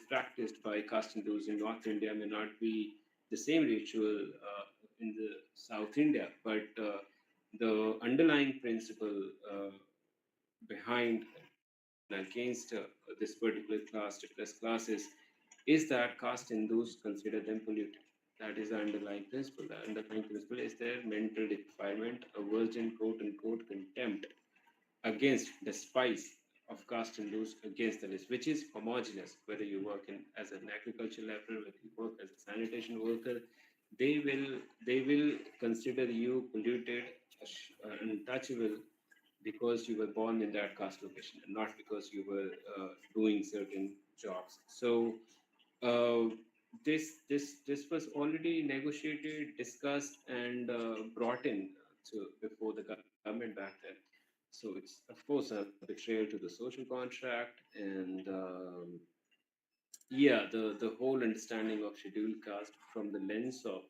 practiced by caste Hindus in North India may not be the same ritual in the South India, but the underlying principle behind and against this particular class, repressed classes, is that caste Hindus consider them polluted. That is the underlying principle. The underlying principle is their mental defilement, a virgin quote unquote contempt against, despise of caste Hindus against the list, which is homogeneous. Whether you work in as an agricultural laborer, whether you work as a sanitation worker, they will consider you polluted, untouchable, because you were born in that caste location and not because you were doing certain jobs. So uh, this was already negotiated, discussed, and brought in to before the government back then. So it's of course a betrayal to the social contract, and yeah, the whole understanding of scheduled caste from the lens of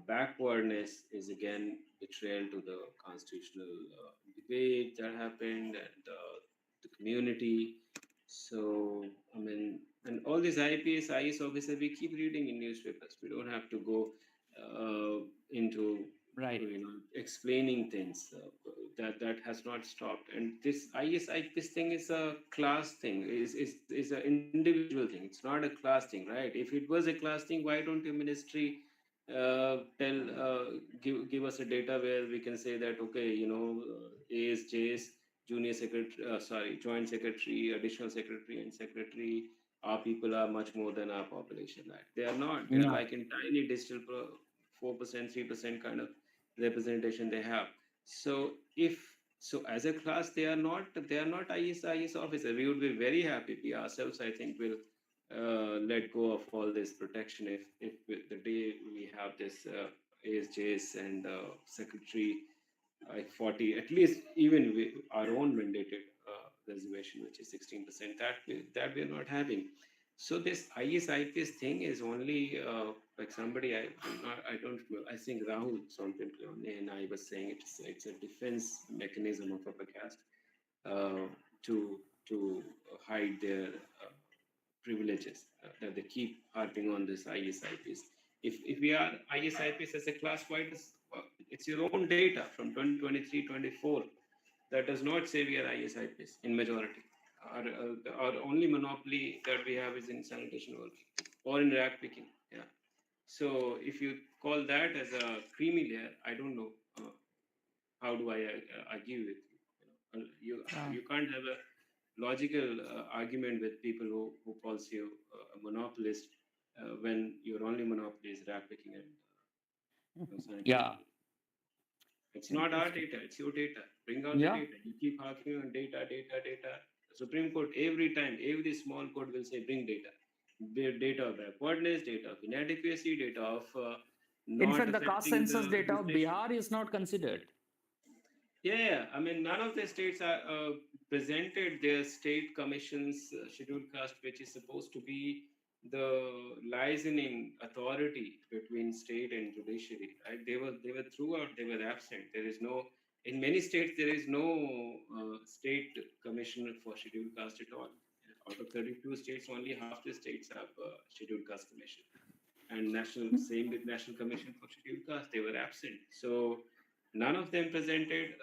backwardness is again betrayal to the constitutional debate that happened and the community. So, I mean, and all these IPS, IS officers, we keep reading in newspapers. We don't have to go into Right. explaining things. That has not stopped. And this IS IPS thing is a class thing. Is an individual thing. It's not a class thing, right? If it was a class thing, why don't your ministry tell give us a data where we can say that okay, As, Js, junior secretary, sorry, joint secretary, additional secretary, and secretary, our people are much more than our population, right? They are not. They are Yeah. like in tiny digital 4%, 3% kind of representation they have. So if so, as a class, they are not IS officer. We would be very happy. We ourselves, I think, will let go of all this protection if the day we have this ASJs and secretary like 40, at least even our own mandated reservation, which is 16%, that we're not having. So this IS IPS thing is only like somebody I don't remember, I think Rahul something and I was saying it's a defense mechanism of upper caste uh, to hide their privileges that they keep harping on this ISIPs. If we are ISIPs as a class, why does it's your own data from 2023-24 that does not say we are ISIPs in majority. Our only monopoly that we have is in sanitation work or in rag picking. Yeah. So if you call that as a creamy layer, I don't know how do I argue with you. You can't have a logical argument with people who calls you a monopolist when your only monopoly is rag picking and sanitation. Yeah. It's not our Interesting. data, it's your data. Bring out the Yeah. data. You keep arguing on data, data, data. The Supreme Court, every time, every small court will say, bring data. Data of backwardness, data of inadequacy, data of In not fact, the caste affecting census the data of legislation. Bihar is not considered. Yeah, I mean, none of the states are presented their state commissions scheduled caste, which is supposed to be the licensing authority between state and judiciary. Right? They were throughout. They were absent. There is no in many states there is no state commissioner for scheduled caste at all. Out of 32 states, only half the states have scheduled caste commission, and national same with National Commission for Scheduled Caste. They were absent. So none of them presented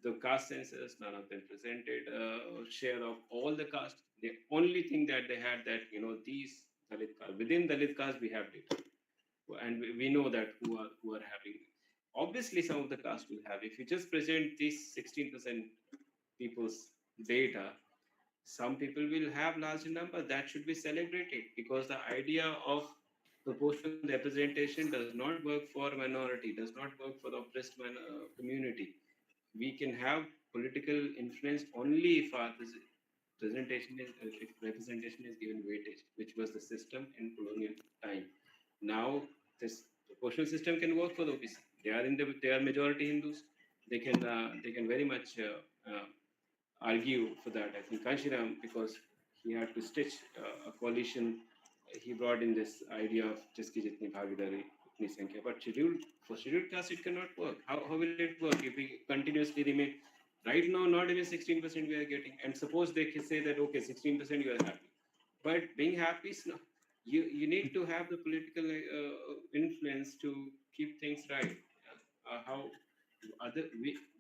the caste census. None of them presented share of all the caste. The only thing that they had that these Dalit caste within Dalit caste we have data, and we know that who are having. Obviously, some of the caste will have. If you just present this 16% people's data, some people will have large number that should be celebrated, because the idea of proportional representation does not work for minority, does not work for the oppressed community. We can have political influence only if our presentation is if representation is given weightage, which was the system in colonial time. Now this proportional system can work for the OBC. They are majority Hindus. They can very much argue for that. I think Kanshiram, because he had to stitch a coalition, he brought in this idea of jiski jitni bhagidari, utni sankhya. But for scheduled caste, it cannot work. How will it work if we continuously remain? Right now, not even 16% we are getting. And suppose they can say that, okay, 16% you are happy. But being happy is not. You need to have the political influence to keep things right. How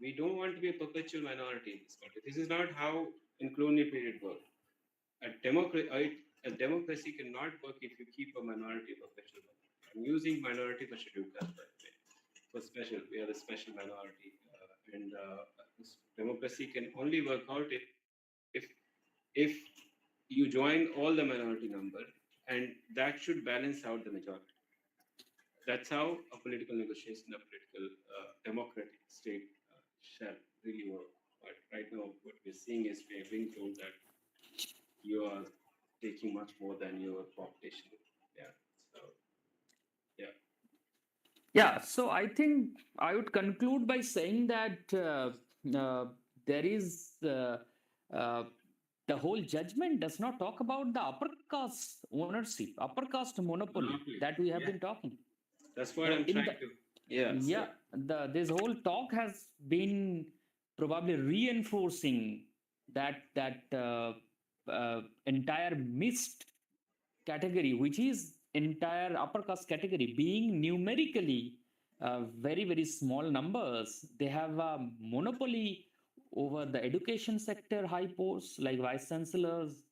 we don't want to be a perpetual minority in this country. This is not how in colonial period worked. A democracy cannot work if you keep a minority a perpetual minority. I'm using minority for scheduled caste, by the way. For special, we are the special minority, and democracy can only work out if you join all the minority number, and that should balance out the majority. That's how a political negotiation, a political democratic state shall really work. But right now, what we're seeing is we're being told that you are taking much more than your population. Yeah. So, yeah. Yeah, so I think I would conclude by saying that there is uh, the whole judgment does not talk about the upper caste ownership, upper caste monopoly Monopoly. that we have Yeah. been talking. That's what I'm In trying the to. Yeah. yeah, So, this whole talk has been probably reinforcing that entire missed category, which is entire upper caste category, being numerically very small numbers. They have a monopoly over the education sector high posts like vice chancellors,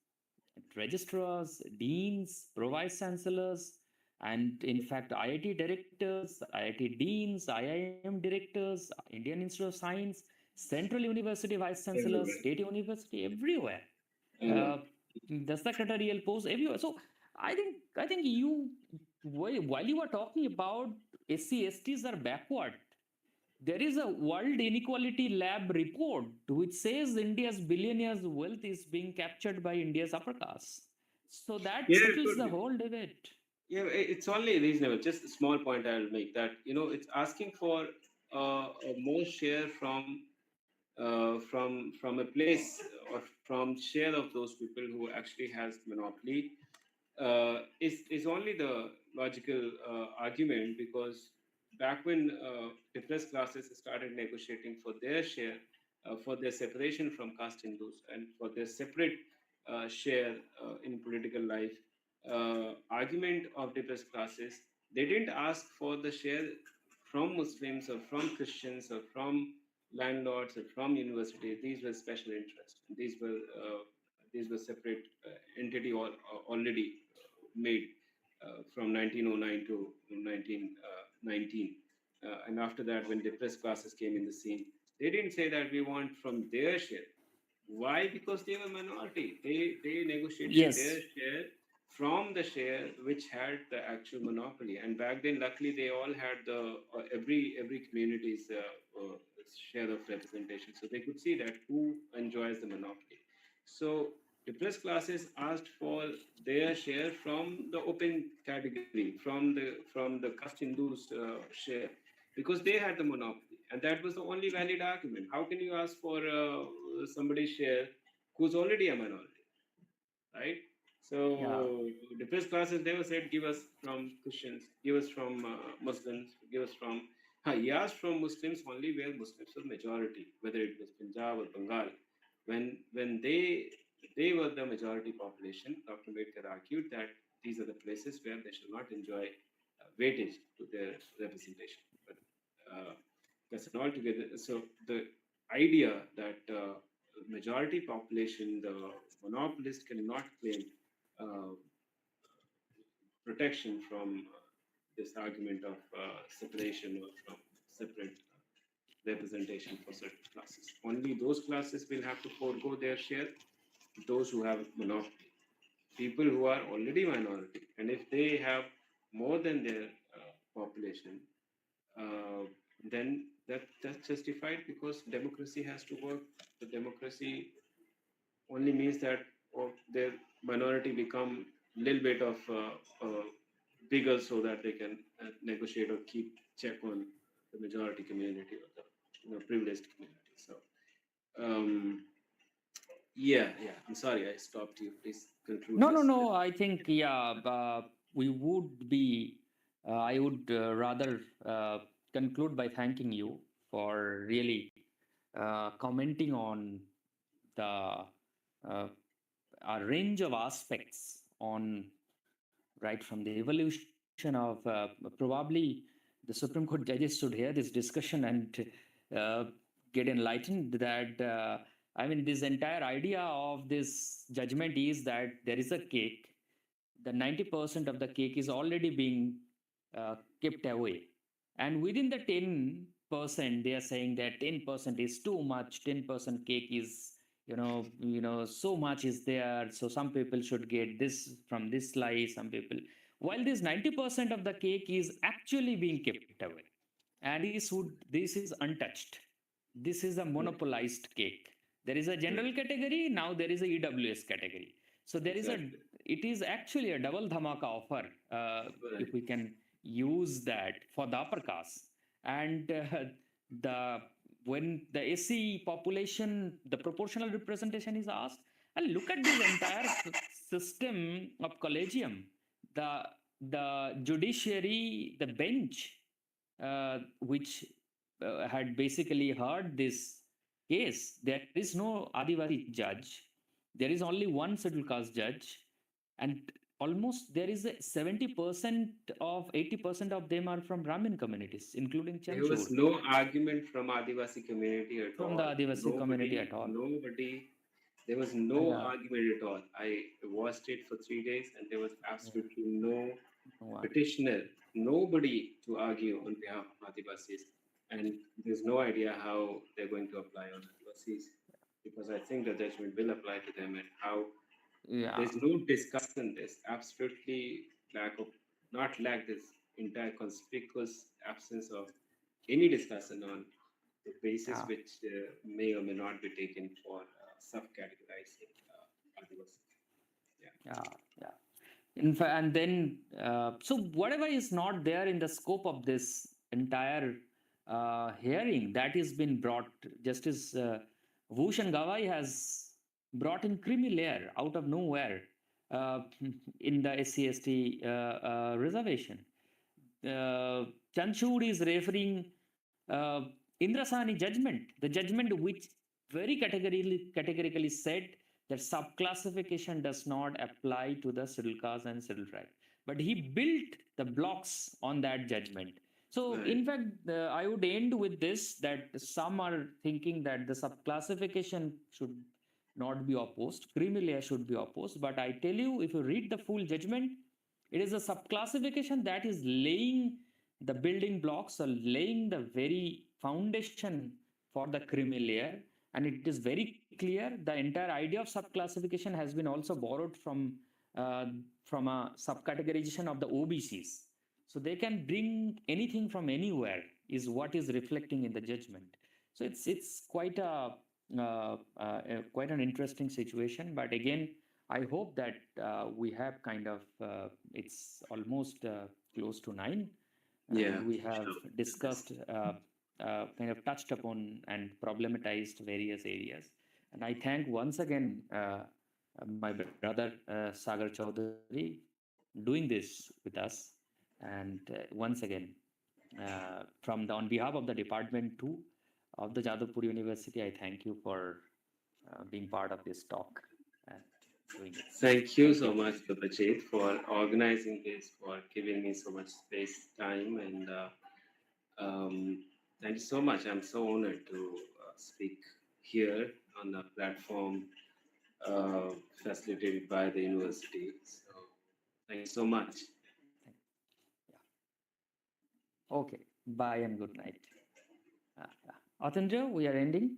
registrars, deans, pro vice chancellors, and in fact IIT directors, IIT deans, IIM directors, Indian Institute of Science, Central University vice chancellors, everywhere. state university, everywhere. I know. Uh, the secretarial post everywhere. So I think you while you are talking about SC STs are backward, there is a World Inequality Lab report which says India's billionaires' wealth is being captured by India's upper caste. So that Yeah, it settles could the be. whole debate. Yeah, it's only reasonable. Just a small point I'll make that it's asking for a more share from a place or from share of those people who actually has monopoly is only the logical argument, because back when depressed classes started negotiating for their share, for their separation from caste Hindus and for their separate share in political life, argument of depressed classes, they didn't ask for the share from Muslims or from Christians or from landlords or from universities. These were special interests. These were separate entity already made from 1909 to 1919. And after that, when depressed classes came in the scene, they didn't say that we want from their share. Why? Because they were minority. They negotiated their Yes. share from the share which had the actual monopoly. And back then, luckily, they all had the every community's share of representation, so they could see that who enjoys the monopoly. So depressed classes asked for their share from the open category, from the caste Hindus share, because they had the monopoly, and that was the only valid argument. How can you ask for somebody's share who's already a minority, right? Yeah. So depressed classes never said, give us from Christians, give us from Muslims, give us from. He asked from Muslims only where Muslims were majority, whether it was Punjab or Bengal. When they were the majority population, Dr. Ambedkar argued that these are the places where they shall not enjoy weightage to their representation. But that's an altogether. So the idea that majority population, the monopolist cannot claim uh, protection from this argument of separation or from separate representation for certain classes. Only those classes will have to forego their share, those who have monopoly. People who are already minority, and if they have more than their population, uh, then that's justified because democracy has to work. The democracy only means that their minority become a little bit of bigger so that they can negotiate or keep check on the majority community or the privileged community. So yeah. I'm sorry I stopped you. Please conclude No, no, this. no. I think, yeah, we would be, I would rather conclude by thanking you for really commenting on the a range of aspects on right from the evolution of probably the Supreme Court judges should hear this discussion and uh, get enlightened that I mean, this entire idea of this judgment is that there is a cake, the 90% of the cake is already being kept away, and within the 10% they are saying that 10% is too much, 10% cake is, so much is there, so some people should get this from this slice, some people, while this 90% of the cake is actually being kept away, and this is untouched. This is a Right. monopolized cake. There is a Right. general category, now there is a EWS category. So there is a, Exactly. it is actually a double dhamaka offer, Right. if we can use that for the upper caste. And the when the SC population, the proportional representation is asked, and look at this entire system of collegium, the the judiciary, the bench, which had basically heard this case. There is no Adivasi judge. There is only one scheduled caste judge, and almost there is a 70% of 80% of them are from Brahmin communities, including There was Chanchur, no argument from Adivasi community at from the all. Adivasi community Nobody, at all. nobody. There was no Yeah, argument at all. I watched it for 3 days, and there was yeah, absolutely no no one. petitioner, nobody to argue on behalf of Adivasis. And there's no idea how they're going to apply on Adivasis, because I think the judgment will apply to them, and how Yeah, there's no discussion. There's absolutely lack of, not lack, this entire conspicuous absence of any discussion on the basis yeah, which may or may not be taken for subcategorizing Adivasis. Yeah. yeah, yeah. In fact, and then so whatever is not there in the scope of this entire hearing, that has been brought. Justice Bhushan Gawai has brought in creamy layer out of nowhere uh, in the SC/ST reservation. Chanchud is referring uh, Indrasani judgment, the judgment which very categorically said that subclassification does not apply to the scheduled caste and scheduled tribe. But he built the blocks on that judgment. So, Right. in fact, I would end with this, that some are thinking that the subclassification should not be opposed, creamy layer should be opposed. But I tell you, if you read the full judgment, it is a subclassification that is laying the building blocks or laying the very foundation for the creamy layer. And it is very clear the entire idea of subclassification has been also borrowed uh, from a subcategorization of the OBCs. So they can bring anything from anywhere is what is reflecting in the judgment. So it's quite a quite an interesting situation. But again, I hope that we have kind of, it's almost close to 9, and Yeah, we have sure. discussed, kind of touched upon and problematized various areas. And I thank once again my brother Sagar Chaudhary doing this with us. And once again, on behalf of the Department 2 of the Jadavpur University, I thank you for being part of this talk and doing it. Thank you Thank so you. much, Subhajit, for organizing this, for giving me so much space, time, and thank you so much. I'm so honored to speak here on the platform facilitated by the university. So, thank you so much. Yeah. Okay. Bye and good night. Yeah. Atendra, we are ending.